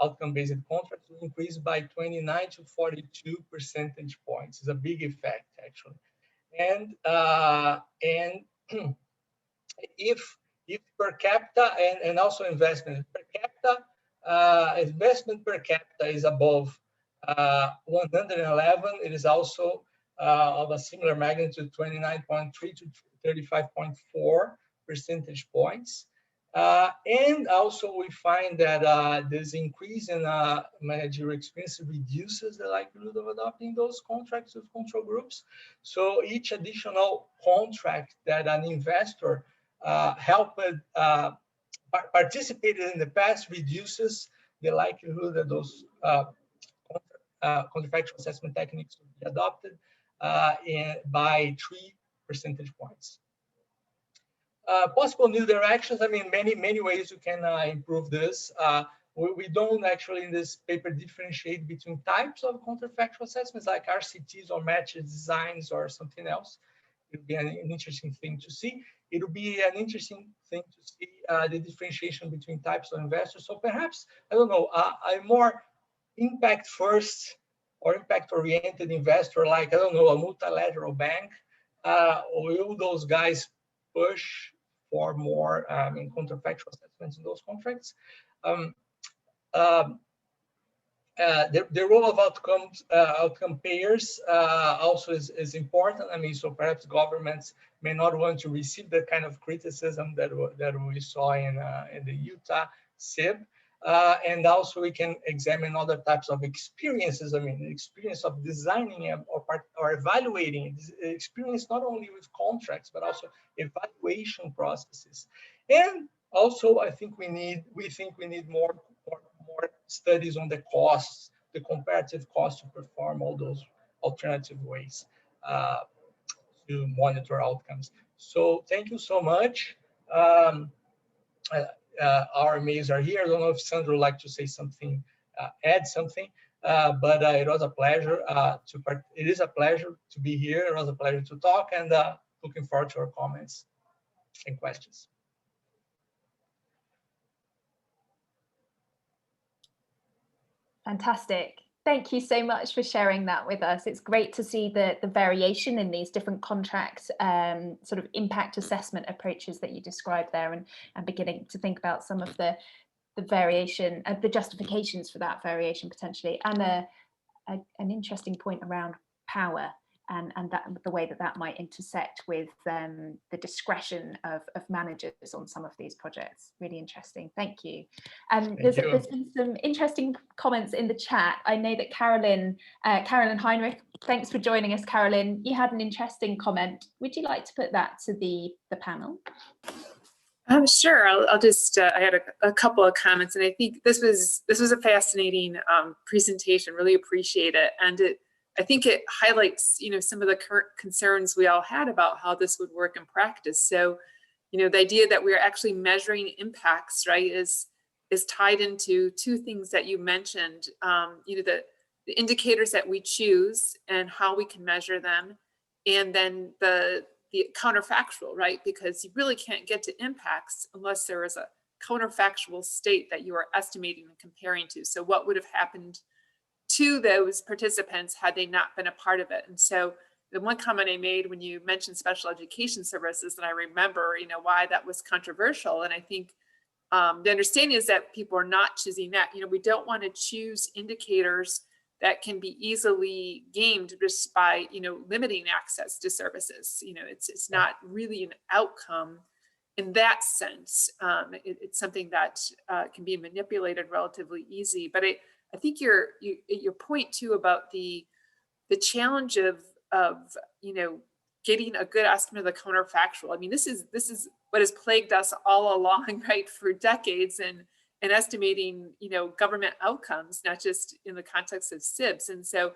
S7: outcome-based contracts will increase by 29 to 42 percentage points. It's a big effect, actually. And if per capita and also investment per capita, investment per capita is above 111, it is also of a similar magnitude, 29.3 to 35.4 percentage points. And also we find that this increase in managerial experience reduces the likelihood of adopting those contracts with control groups. So each additional contract that an investor participated in the past reduces the likelihood that those counterfactual assessment techniques will be adopted by 3 percentage points. Possible new directions. I mean, many ways you can improve this. We don't actually in this paper differentiate between types of counterfactual assessments like RCTs or matched designs or something else. It would be an interesting thing to see. It would be an interesting thing to see the differentiation between types of investors. So perhaps, I don't know, a more impact first or impact oriented investor, like, I don't know, a multilateral bank, will those guys push for more counterfactual assessments in those contracts? The role of outcome payers also is important. I mean, so perhaps governments may not want to receive that kind of criticism that we saw in the Utah SIB. And also we can examine other types of experiences. I mean, the experience of designing or evaluating, experience not only with contracts, but also evaluation processes. And also, I think we need more studies on the costs, the comparative cost to perform all those alternative ways to monitor outcomes. So thank you so much. Our emails are here. I don't know if Sandra would like to say something, add something, but it was a pleasure it is a pleasure to be here. It was a pleasure to talk, and looking forward to your comments and questions.
S1: Fantastic. Thank you so much for sharing that with us. It's great to see the variation in these different contract sort of impact assessment approaches that you described there, and beginning to think about some of the variation, the justifications for that variation potentially, and an interesting point around power and that the way that might intersect with the discretion of managers on some of these projects. Really interesting. Thank you. There's been some interesting comments in the chat. I know that Carolyn Heinrich, thanks for joining us, Carolyn. You had an interesting comment. Would you like to put that to the panel?
S8: Sure. I'll just. I had a couple of comments, and I think this was a fascinating presentation. Really appreciate it, and I think it highlights, some of the current concerns we all had about how this would work in practice. So, the idea that we're actually measuring impacts, right, is tied into two things that you mentioned. The indicators that we choose and how we can measure them, and then the counterfactual, right? Because you really can't get to impacts unless there is a counterfactual state that you are estimating and comparing to. So what would have happened to those participants had they not been a part of it? And so the one comment I made when you mentioned special education services, and I remember, why that was controversial. And I think the understanding is that people are not choosing that. We don't want to choose indicators that can be easily gamed just by, limiting access to services. It's not really an outcome in that sense. It's something that can be manipulated relatively easy. But I think your point too about the challenge of getting a good estimate of the counterfactual. I mean, this is what has plagued us all along, right, for decades, and estimating, government outcomes, not just in the context of CIVs. And so,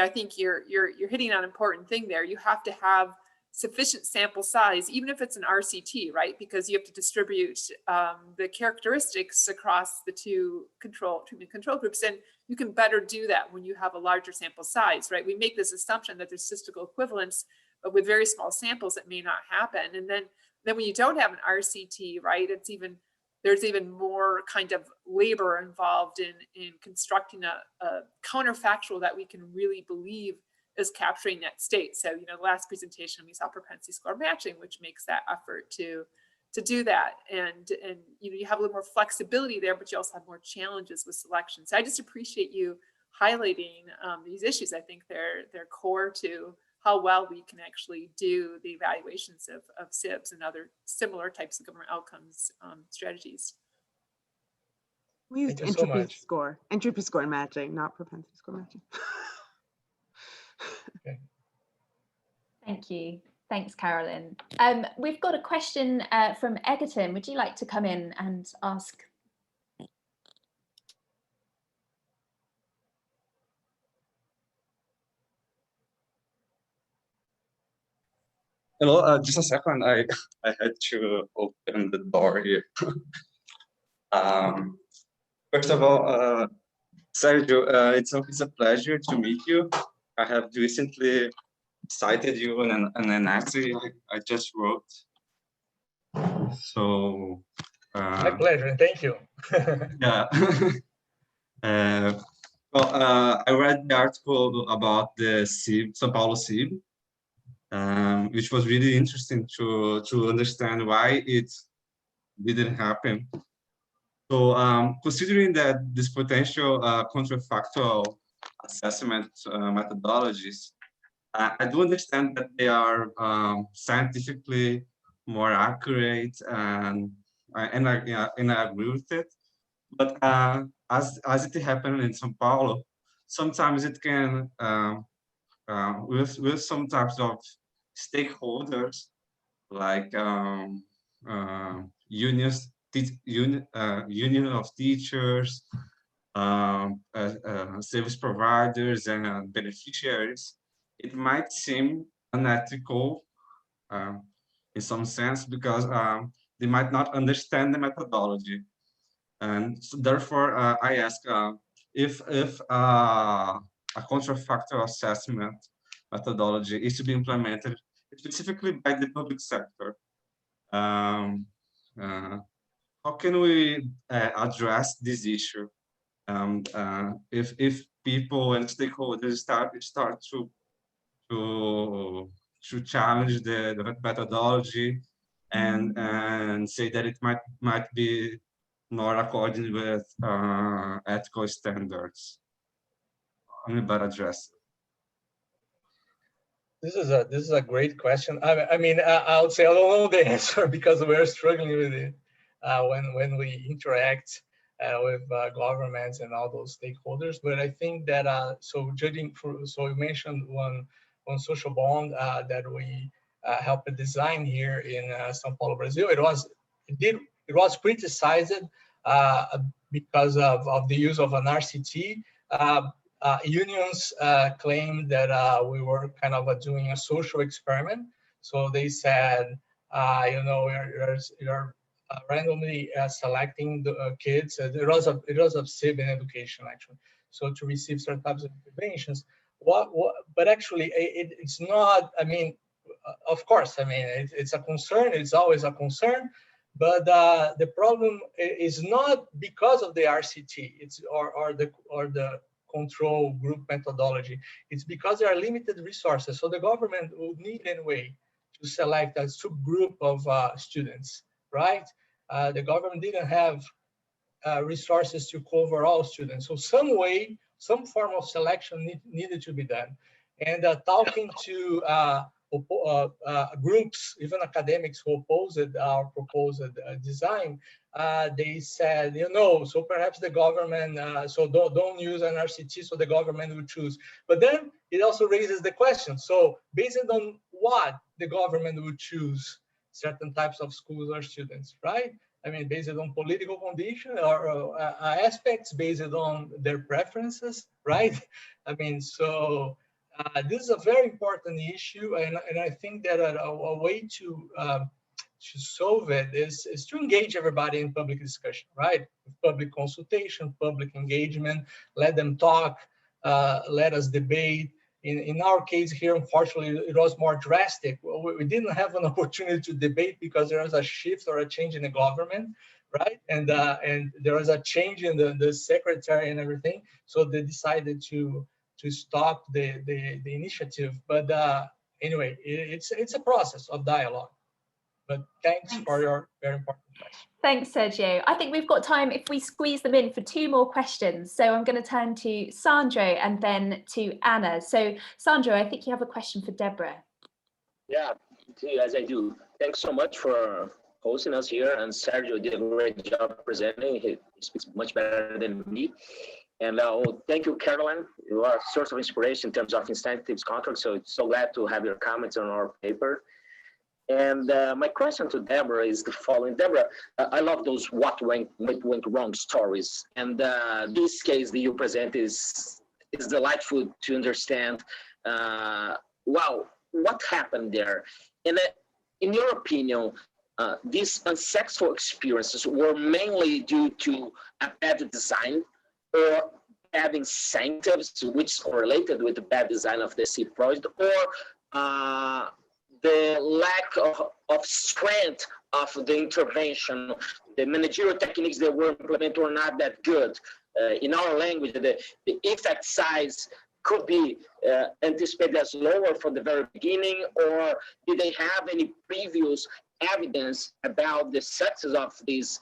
S8: I think you're hitting on an important thing there. You have to have sufficient sample size, even if it's an RCT, right? Because you have to distribute the characteristics across the two treatment control groups. And you can better do that when you have a larger sample size, right? We make this assumption that there's statistical equivalence, but with very small samples, it may not happen. And then when you don't have an RCT, right, there's even more kind of labor involved in constructing a counterfactual that we can really believe is capturing that state. So, the last presentation we saw propensity score matching, which makes that effort to do that. And you have a little more flexibility there, but you also have more challenges with selection. So I just appreciate you highlighting these issues. I think they're core to how well we can actually do the evaluations of CIVs and other similar types of government outcomes strategies.
S6: We used entropy score matching, not propensity score matching.
S7: Okay.
S1: Thank you. Thanks, Carolyn. We've got a question from Egerton. Would you like to come in and ask?
S9: Hello, just a second. I had to open the door here. First of all, Sergio, it's a pleasure to meet you. I have recently cited you in an essay I just wrote. So.
S7: My pleasure. Thank you.
S9: Yeah. Well, I read the article about the CIV, São Paulo CIV. Which was really interesting to understand why it didn't happen. So considering that this potential counterfactual assessment methodologies, I do understand that they are scientifically more accurate, and I agree with it. But as it happened in São Paulo, sometimes it can with some types of stakeholders, like unions, union of teachers, service providers, and beneficiaries, it might seem unethical in some sense, because they might not understand the methodology. And so therefore, I ask if a counterfactual assessment methodology is to be implemented specifically by the public sector. How can we address this issue? If people and stakeholders start to challenge the methodology and say that it might be not according with ethical standards, but address it.
S7: This is a great question. I mean, I would say I don't know the answer because we're struggling with it when we interact with governments and all those stakeholders. But I think that so you mentioned one social bond that we helped design here in São Paulo, Brazil. It was criticized because of the use of an RCT. Unions claimed that we were kind of doing a social experiment. So they said, you know, you're randomly selecting the kids. It was a civic education actually. So to receive certain types of interventions. But actually, it's not. I mean, of course, I mean it's a concern. It's always a concern. But the problem is not because of the RCT. It's or the control group methodology. It's because there are limited resources. So the government would need anyway to select a subgroup of students, right? The government didn't have resources to cover all students. So some form of selection needed to be done. And talking to groups, even academics who opposed our proposed design, they said, you know, so perhaps the government, so don't use an RCT, so the government will choose. But then it also raises the question, so based on what the government would choose certain types of schools or students, right? I mean, based on political condition or aspects, based on their preferences, right? I mean, so this is a very important issue, and I think that a way to solve it is to engage everybody in public discussion, right? Public consultation, public engagement, let them talk, let us debate. In our case here, unfortunately, it was more drastic. We didn't have an opportunity to debate because there was a shift or a change in the government, right? And there was a change in the secretary and everything. So they decided to stop the initiative. But anyway, it's a process of dialogue. But thanks for your very important question.
S1: Thanks, Sergio. I think we've got time if we squeeze them in for 2 more questions. So I'm going to turn to Sandro and then to Anna. So Sandro, I think you have a question for Deborah.
S10: Yeah, as I do. Thanks so much for hosting us here. And Sergio did a great job presenting. He speaks much better than me. And thank you, Caroline. You are a source of inspiration in terms of incentives contracts. So it's so glad to have your comments on our paper. And my question to Deborah is the following. Deborah, I love those what went wrong stories. And this case that you present is delightful to understand. Wow, what happened there? And in your opinion, these unsuccessful experiences were mainly due to a bad design or bad incentives, which are related with the bad design of the SIP project, or the lack of strength of the intervention, the managerial techniques that were implemented were not that good. In our language, the effect size could be anticipated as lower from the very beginning, or did they have any previous evidence about the success of these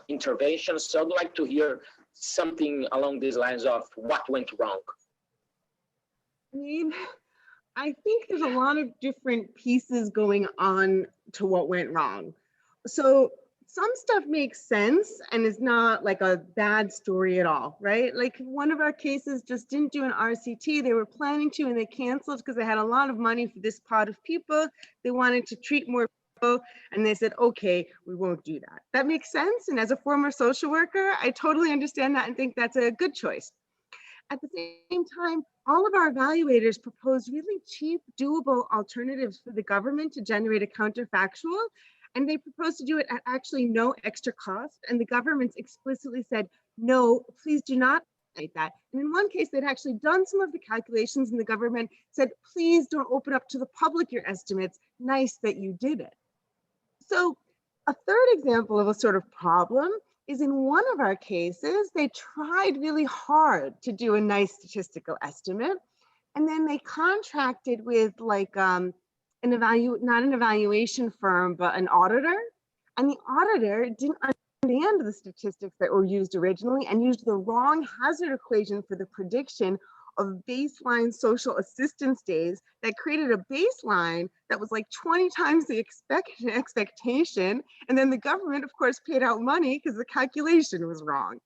S10: interventions? So I'd like to hear something along these lines of what went wrong.
S6: I mean, I think there's a lot of different pieces going on to what went wrong. So some stuff makes sense and is not like a bad story at all, right? Like one of our cases just didn't do an RCT. They were planning to and they canceled because they had a lot of money for this pot of people. They wanted to treat more people and they said, okay, we won't do that. That makes sense. And as a former social worker, I totally understand that and think that's a good choice. At the same time, all of our evaluators proposed really cheap, doable alternatives for the government to generate a counterfactual, and they proposed to do it at actually no extra cost. And the governments explicitly said, no, please do not make that. And in one case, they'd actually done some of the calculations and the government said, please don't open up to the public your estimates. Nice that you did it. So a third example of a sort of problem is in one of our cases, they tried really hard to do a nice statistical estimate. And then they contracted with like not an evaluation firm, but an auditor. And the auditor didn't understand the statistics that were used originally and used the wrong hazard equation for the prediction of baseline social assistance days that created a baseline that was like 20 times the expectation. And then the government, of course, paid out money because the calculation was wrong.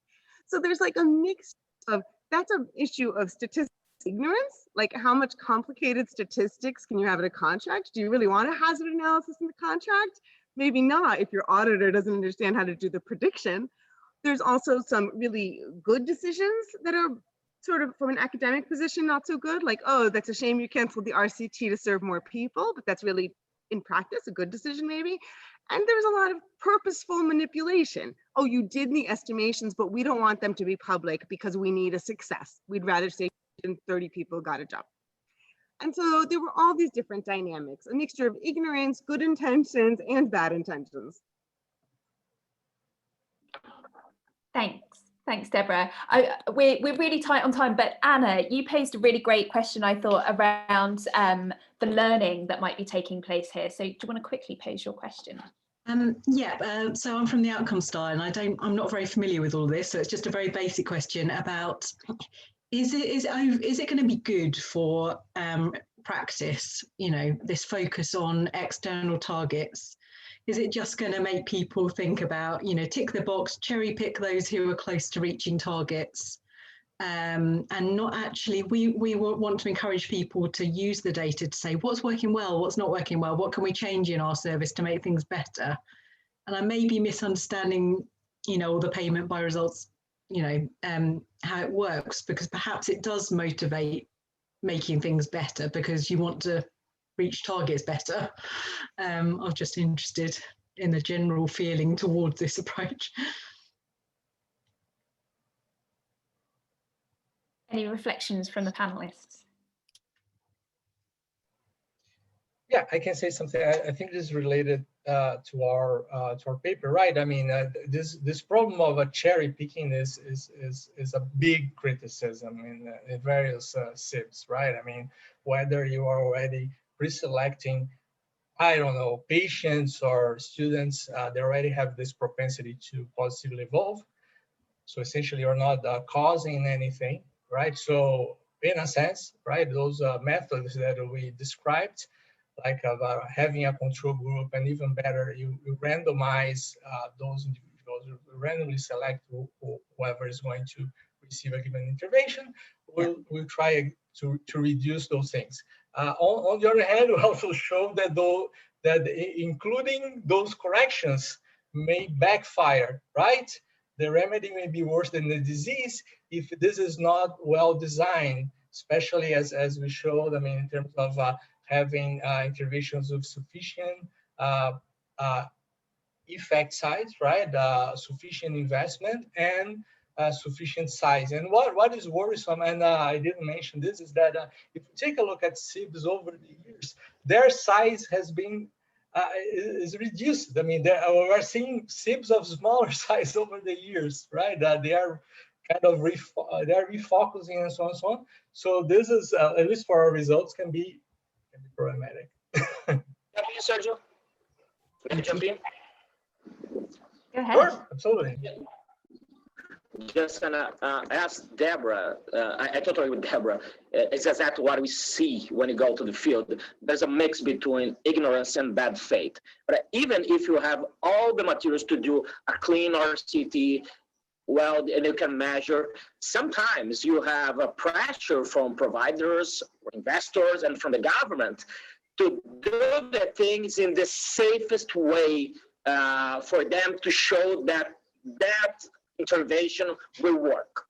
S6: So there's like a mix of, that's an issue of statistics ignorance, like how much complicated statistics can you have in a contract? Do you really want a hazard analysis in the contract? Maybe not if your auditor doesn't understand how to do the prediction. There's also some really good decisions that are sort of from an academic position, not so good, like, oh, that's a shame you canceled the RCT to serve more people, but that's really in practice a good decision maybe. And there's a lot of purposeful manipulation. Oh, you did the estimations, but we don't want them to be public because we need a success. We'd rather say 30 people got a job. And so there were all these different dynamics, a mixture of ignorance, good intentions, and bad intentions.
S1: Thanks, Deborah. We're really tight on time, but Anna, you posed a really great question, I thought, around the learning that might be taking place here. So do you want to quickly pose your question?
S11: So I'm from the outcome style, and I'm not very familiar with all this. So it's just a very basic question about, is it going to be good for practice, you know, this focus on external targets? Is it just going to make people think about, you know, tick the box, cherry pick those who are close to reaching targets, and not actually, we want to encourage people to use the data to say what's working well, what's not working well, what can we change in our service to make things better? And I may be misunderstanding, you know, all the payment by results, you know, how it works, because perhaps it does motivate making things better because you want to reach targets better. I'm just interested in the general feeling towards this approach.
S1: Any reflections from the panelists?
S7: Yeah, I can say something. I think this is related to our paper, right? I mean, this problem of a cherry picking is a big criticism in various CIVs, right? I mean, whether you are already pre-selecting, I don't know, patients or students, they already have this propensity to positively evolve. So essentially, you're not causing anything, right? So in a sense, right, those methods that we described, like about having a control group, and even better, you randomize those individuals, you randomly select whoever is going to receive a given intervention. We'll try to reduce those things. On the other hand, we also show that including those corrections may backfire, right? The remedy may be worse than the disease if this is not well designed, especially as we showed, I mean, in terms of having interventions with sufficient effect size, right? Sufficient investment and sufficient size. And what is worrisome, and I didn't mention this, is that if you take a look at CIVs over the years, their size has been is reduced. I mean, we're seeing CIVs of smaller size over the years, right? They are kind of they're refocusing and so on and so on. So this is, at least for our results, can be problematic.
S10: Sergio, can you jump in?
S1: Go ahead.
S7: Sure, absolutely.
S10: Just gonna ask Deborah, I totally with Deborah, it's exactly what we see when you go to the field. There's a mix between ignorance and bad faith. But even if you have all the materials to do a clean RCT, well, and you can measure, sometimes you have a pressure from providers, investors, and from the government to do the things in the safest way for them to show that intervention will work.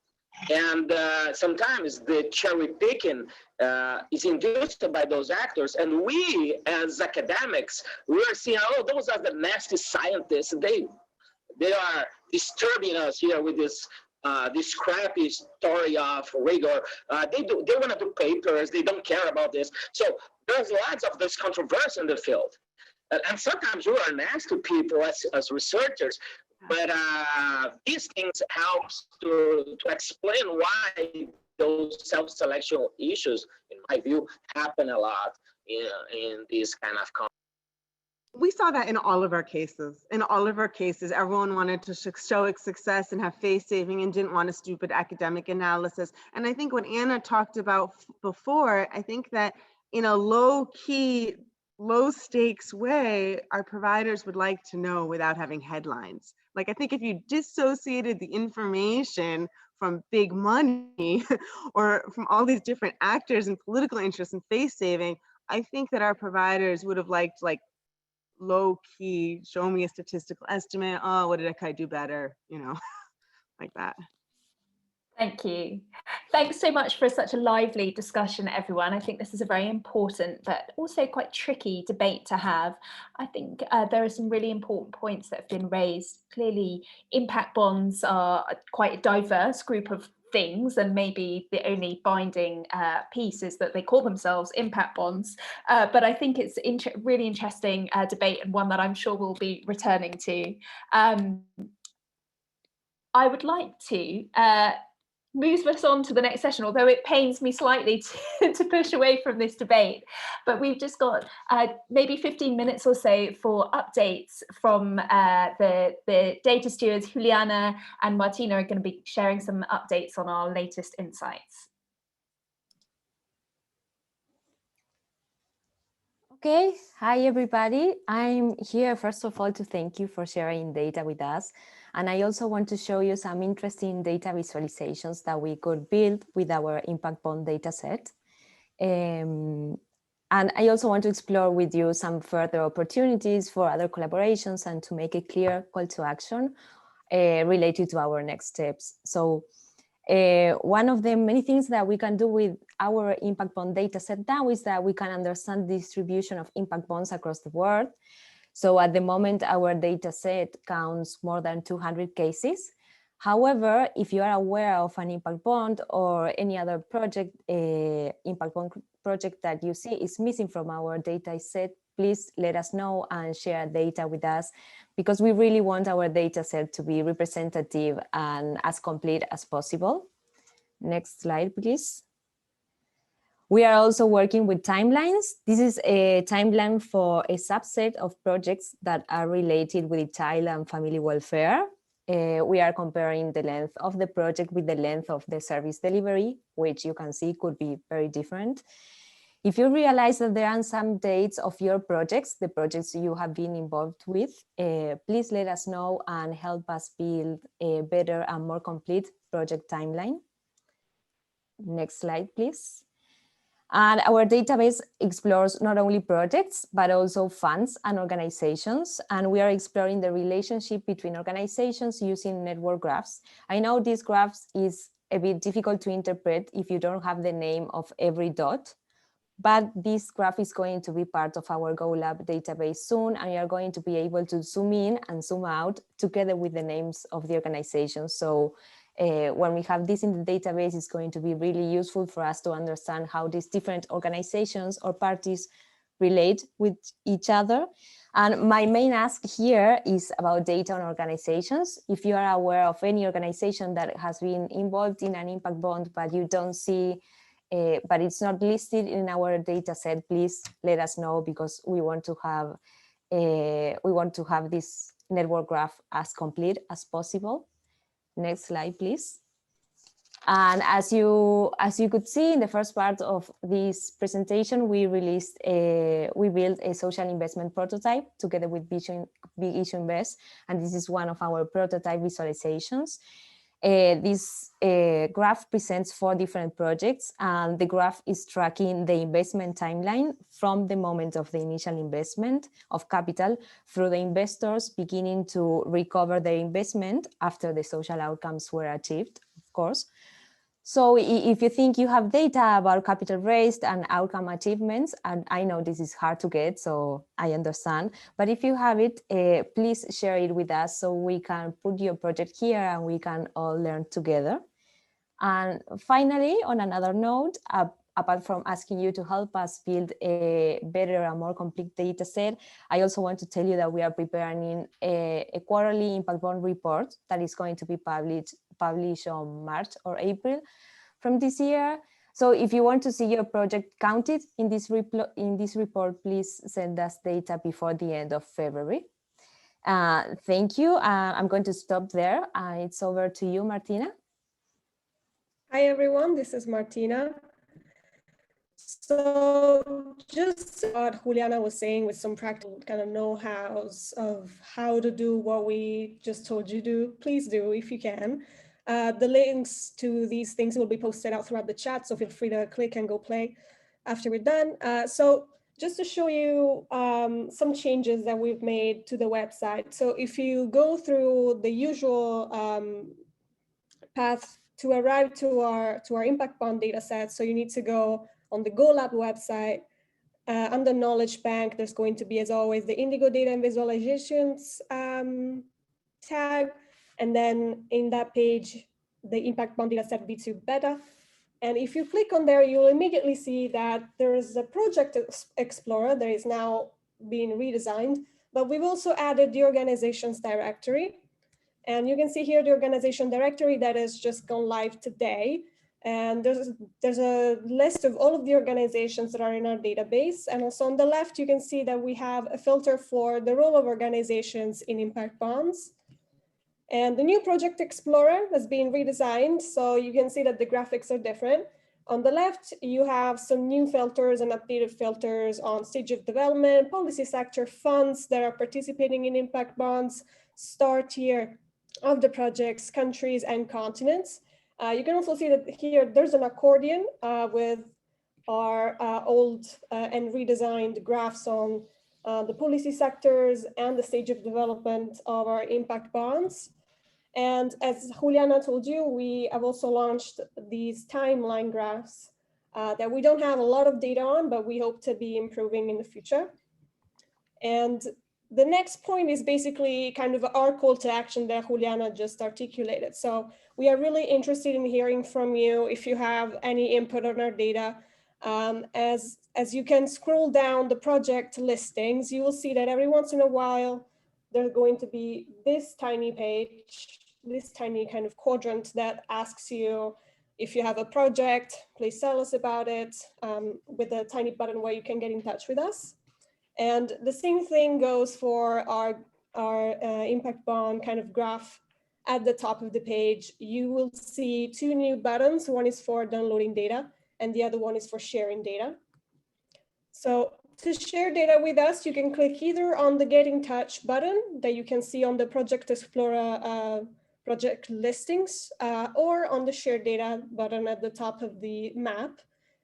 S10: And sometimes the cherry picking is induced by those actors, and we as academics, we are seeing, oh, those are the nasty scientists. They are disturbing us here with this this crappy story of rigor. They want to do papers. They don't care about this. So there's lots of this controversy in the field. And sometimes you are nasty people as researchers. But these things helps to explain why those self-selection issues, in my view, happen a lot in this kind of context.
S6: We saw that in all of our cases. In all of our cases, everyone wanted to show success and have face saving and didn't want a stupid academic analysis. And I think what Anna talked about before, I think that in a low-key, low-stakes way, our providers would like to know without having headlines. Like, I think if you dissociated the information from big money or from all these different actors and political interests and face saving, I think that our providers would have liked, like, low key, show me a statistical estimate. Oh, what did I do better? You know, like that.
S1: Thank you. Thanks so much for such a lively discussion, everyone. I think this is a very important but also quite tricky debate to have. I think there are some really important points that have been raised. Clearly, impact bonds are quite a diverse group of things, and maybe the only binding piece is that they call themselves impact bonds. But I think it's really interesting debate, and one that I'm sure we'll be returning to. I would like to move us on to the next session, although it pains me slightly to push away from this debate. But we've just got maybe 15 minutes or so for updates from the data stewards. Juliana and Martina are going to be sharing some updates on our latest insights.
S12: Okay, hi everybody. I'm here first of all to thank you for sharing data with us. And I also want to show you some interesting data visualizations that we could build with our impact bond data set. And I also want to explore with you some further opportunities for other collaborations and to make a clear call to action related to our next steps. So one of the many things that we can do with our impact bond data set now is that we can understand the distribution of impact bonds across the world. So at the moment, our data set counts more than 200 cases. However, if you are aware of an impact bond or any other project, impact bond project that you see is missing from our data set, please let us know and share data with us, because we really want our data set to be representative and as complete as possible. Next slide, please. We are also working with timelines. This is a timeline for a subset of projects that are related with child and family welfare. We are comparing the length of the project with the length of the service delivery, which you can see could be very different. If you realize that there are some dates of your projects, the projects you have been involved with, please let us know and help us build a better and more complete project timeline. Next slide, please. And our database explores not only projects, but also funds and organizations. And we are exploring the relationship between organizations using network graphs. I know these graphs is a bit difficult to interpret if you don't have the name of every dot, but this graph is going to be part of our GoLab database soon, and you are going to be able to zoom in and zoom out together with the names of the organizations. So when we have this in the database, it's going to be really useful for us to understand how these different organizations or parties relate with each other. And my main ask here is about data on organizations. If you are aware of any organization that has been involved in an impact bond, but you don't see, but it's not listed in our data set, please let us know, because we want to have this network graph as complete as possible. Next slide, please. And as you could see in the first part of this presentation, we built a social investment prototype together with Big Issue Invest, and this is one of our prototype visualizations. This graph presents 4 different projects, and the graph is tracking the investment timeline from the moment of the initial investment of capital through the investors beginning to recover their investment after the social outcomes were achieved, of course. So if you think you have data about capital raised and outcome achievements, and I know this is hard to get, so I understand, but if you have it, please share it with us so we can put your project here and we can all learn together. And finally, on another note, apart from asking you to help us build a better and more complete data set, I also want to tell you that we are preparing a quarterly impact bond report that is going to be published on March or April from this year. So if you want to see your project counted in this report, please send us data before the end of February. Thank you. I'm going to stop there. It's over to you, Martina.
S13: Hi, everyone. This is Martina. So just what Juliana was saying with some practical kind of know-hows of how to do what we just told you to do, please do if you can. The links to these things will be posted out throughout the chat, so feel free to click and go play after we're done. So just to show you some changes that we've made to the website. So if you go through the usual path to arrive to our impact bond data set, so you need to go on the GoLab website. Under Knowledge Bank, there's going to be, as always, the Indigo Data and Visualizations tag. And then in that page, the Impact Bond Dataset V2 beta. And if you click on there, you'll immediately see that there is a project explorer that is now being redesigned, but we've also added the organizations directory. And you can see here the organization directory that has just gone live today. And there's a list of all of the organizations that are in our database. And also on the left, you can see that we have a filter for the role of organizations in impact bonds. And the new Project Explorer has been redesigned, so you can see that the graphics are different. On the left, you have some new filters and updated filters on stage of development, policy sector, funds that are participating in impact bonds, start year of the projects, countries, and continents. You can also see that here there's an accordion with our old and redesigned graphs on the policy sectors and the stage of development of our impact bonds. And as Juliana told you, we have also launched these timeline graphs that we don't have a lot of data on, but we hope to be improving in the future. And the next point is basically kind of our call to action that Juliana just articulated. So we are really interested in hearing from you if you have any input on our data. As you can scroll down the project listings, you will see that every once in a while, there's going to be this tiny page, this tiny kind of quadrant that asks you if you have a project, please tell us about it, with a tiny button where you can get in touch with us. And the same thing goes for our impact bond kind of graph at the top of the page. You will see two new buttons. One is for downloading data and the other one is for sharing data. So to share data with us, you can click either on the Get in Touch button that you can see on the Project Explorer project listings, or on the Share Data button at the top of the map.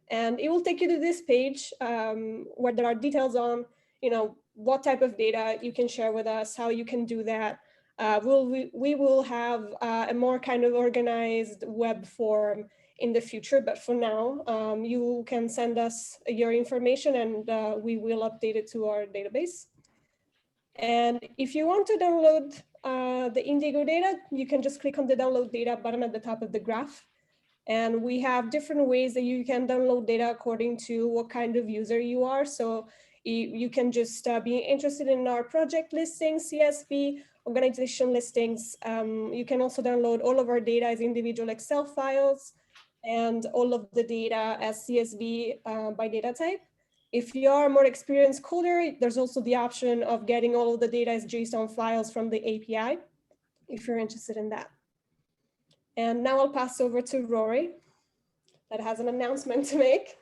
S13: And it will take you to this page where there are details on, what type of data you can share with us, how you can do that. We will have a more kind of organized web form in the future, but for now, you can send us your information and we will update it to our database. And if you want to download the Indigo data, you can just click on the download data button at the top of the graph. And we have different ways that you can download data according to what kind of user you are. So you can just be interested in our project listings, CSV, organization listings. You can also download all of our data as individual Excel files and all of the data as CSV by data type. If you are a more experienced coder, there's also the option of getting all of the data as JSON files from the API, if you're interested in that. And now I'll pass over to Rory, that has an announcement to make.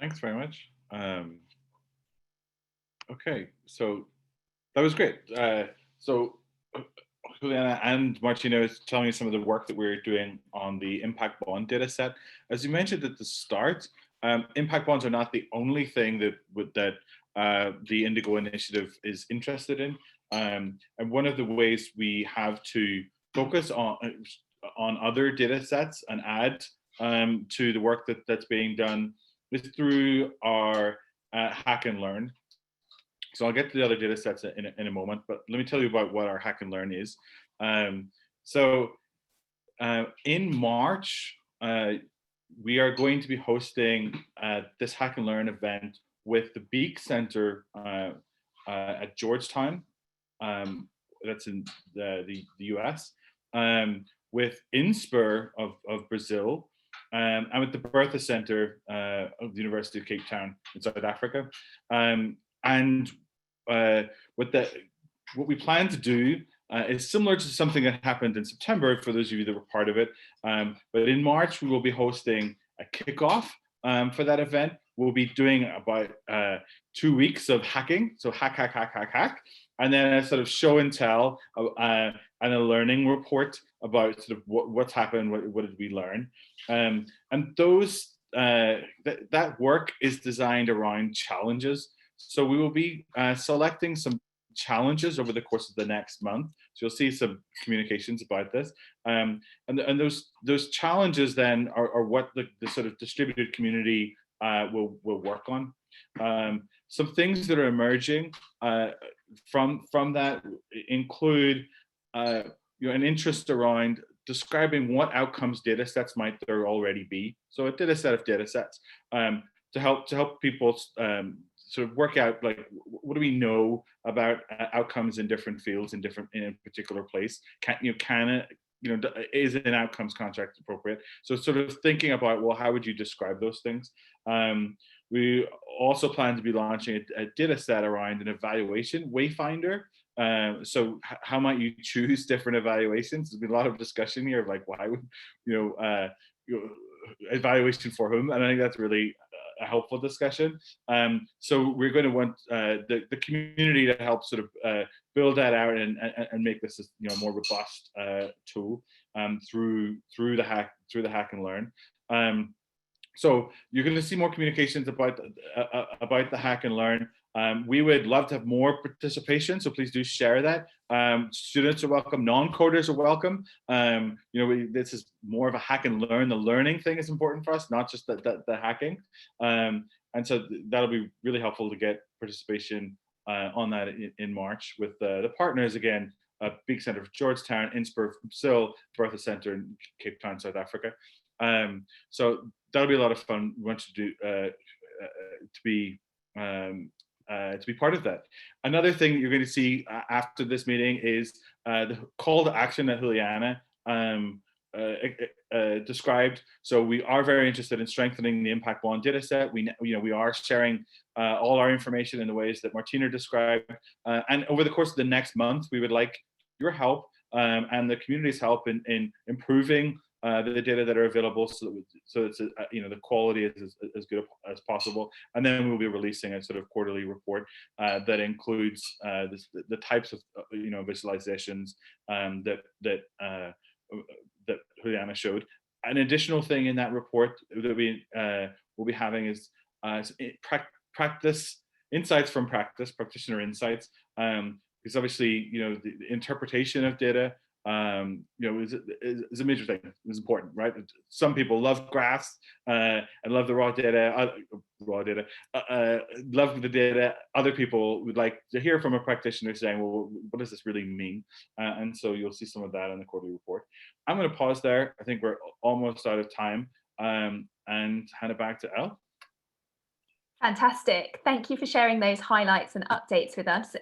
S2: Thanks very much. Okay, so that was great. So Juliana and Martina is telling you some of the work that we're doing on the impact bond data set. As you mentioned at the start, impact bonds are not the only thing that the Indigo initiative is interested in. And one of the ways we have to focus on other data sets and add to the work that's being done is through our Hack and Learn. So I'll get to the other data sets in a moment, but let me tell you about what our Hack and Learn is. In March, we are going to be hosting this Hack and Learn event with the Beak Center at Georgetown. That's in the US, with INSPIR of Brazil, and with the Bertha Center of the University of Cape Town in South Africa. And what we plan to do is similar to something that happened in September, for those of you that were part of it. But in March, we will be hosting a kickoff for that event. We'll be doing about 2 weeks of hacking. So hack, and then a sort of show and tell and a learning report about sort of what's happened, what did we learn. And those that work is designed around challenges. So we will be selecting some challenges over the course of the next month. So you'll see some communications about this. And those challenges then are what the sort of distributed community will work on. Some things that are emerging from that include an interest around describing what outcomes data sets might there already be. So a data set of data sets to help people sort of work out, like, what do we know about outcomes in different fields in a particular place? Is an outcomes contract appropriate? So sort of thinking about, well, how would you describe those things? We also plan to be launching a data set around an evaluation wayfinder. So how might you choose different evaluations? There's been a lot of discussion here of, like, why would evaluation for whom? And I think that's really a helpful discussion. So we're going to want the community to help sort of build that out and make this a more robust tool through the hack and learn. So you're going to see more communications about the hack and learn. We would love to have more participation, so please do share that. Students are welcome, non-coders are welcome. This is more of a hack and learn. The learning thing is important for us, not just the hacking. And so that'll be really helpful to get participation on that in March with the partners, again, Beak Center for Georgetown, INSPIR from Brazil, Bertha Center in Cape Town, South Africa. So that'll be a lot of fun. We want you to be part of that. Another thing that you're going to see after this meeting is the call to action that Juliana described. So we are very interested in strengthening the impact bond data set. We are sharing all our information in the ways that Martina described. And over the course of the next month, we would like your help and the community's help in improving the data that are available, so it's the quality is as good as possible. And then we'll be releasing a sort of quarterly report that includes the types of visualizations that Juliana showed. An additional thing in that report that we'll be having is practice insights from practice, practitioner insights, because obviously the interpretation of data is a major thing. It's important, right? Some people love graphs and love the raw data, love the data. Other people would like to hear from a practitioner saying, well, what does this really mean? And so you'll see some of that in the quarterly report. I'm going to pause there. I think we're almost out of time, and hand it back to Elle.
S1: Fantastic. Thank you for sharing those highlights and updates with us.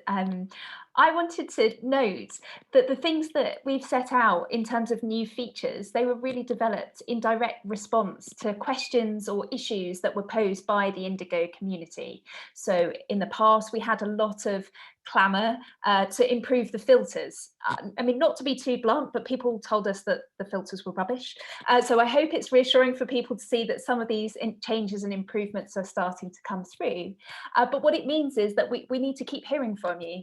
S1: I wanted to note that the things that we've set out in terms of new features, they were really developed in direct response to questions or issues that were posed by the Indigo community. So in the past, we had a lot of clamour to improve the filters. I mean, not to be too blunt, but people told us that the filters were rubbish. So I hope it's reassuring for people to see that some of these changes and improvements are starting to come through. But what it means is that we need to keep hearing from you.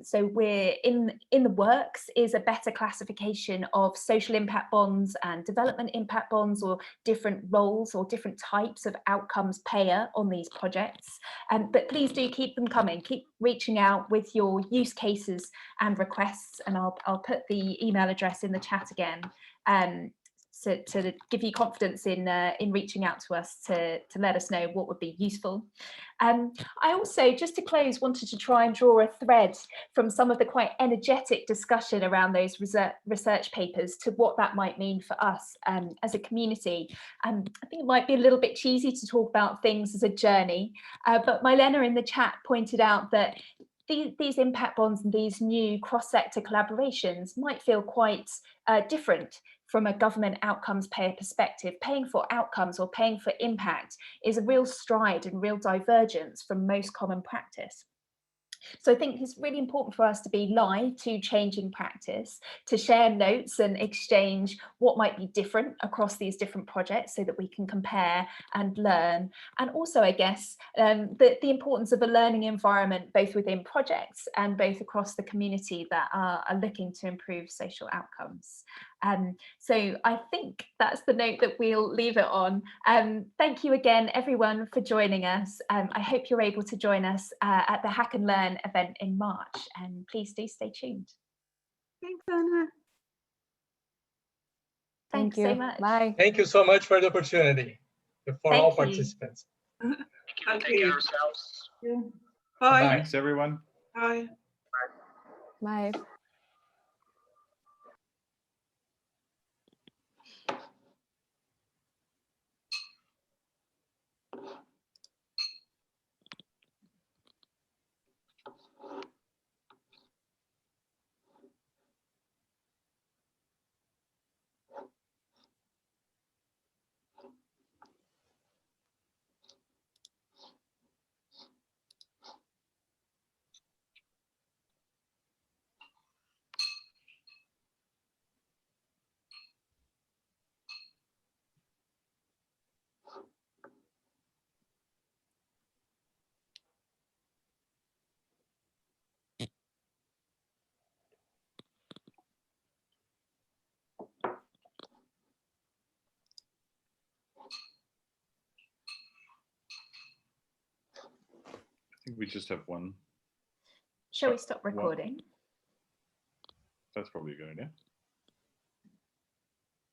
S1: So we're in the works is a better classification of social impact bonds and development impact bonds, or different roles or different types of outcomes payer on these projects. But please do keep them coming, keep reaching out with your use cases and requests, and I'll put the email address in the chat again. to give you confidence in reaching out to us to let us know what would be useful. I also, just to close, wanted to try and draw a thread from some of the quite energetic discussion around those research papers to what that might mean for us as a community. I think it might be a little bit cheesy to talk about things as a journey, but Mylena in the chat pointed out that these impact bonds and these new cross-sector collaborations might feel quite different from a government outcomes payer perspective. Paying for outcomes or paying for impact is a real stride and real divergence from most common practice. So I think it's really important for us to be live to changing practice, to share notes and exchange what might be different across these different projects so that we can compare and learn. And also, I guess, the importance of a learning environment, both within projects and both across the community that are looking to improve social outcomes. So I think that's the note that we'll leave it on. Thank you again, everyone, for joining us. I hope you're able to join us at the Hack and Learn event in March, and please do stay tuned.
S6: Thanks, Anna.
S1: Thanks so much.
S12: Bye.
S7: Thank you so much for the opportunity for all participants.
S10: Thank you. Take care of yourselves.
S6: Bye.
S2: Thanks, everyone.
S6: Bye.
S12: Bye.
S2: I think we just have one.
S1: Shall we stop recording?
S2: That's probably a good idea.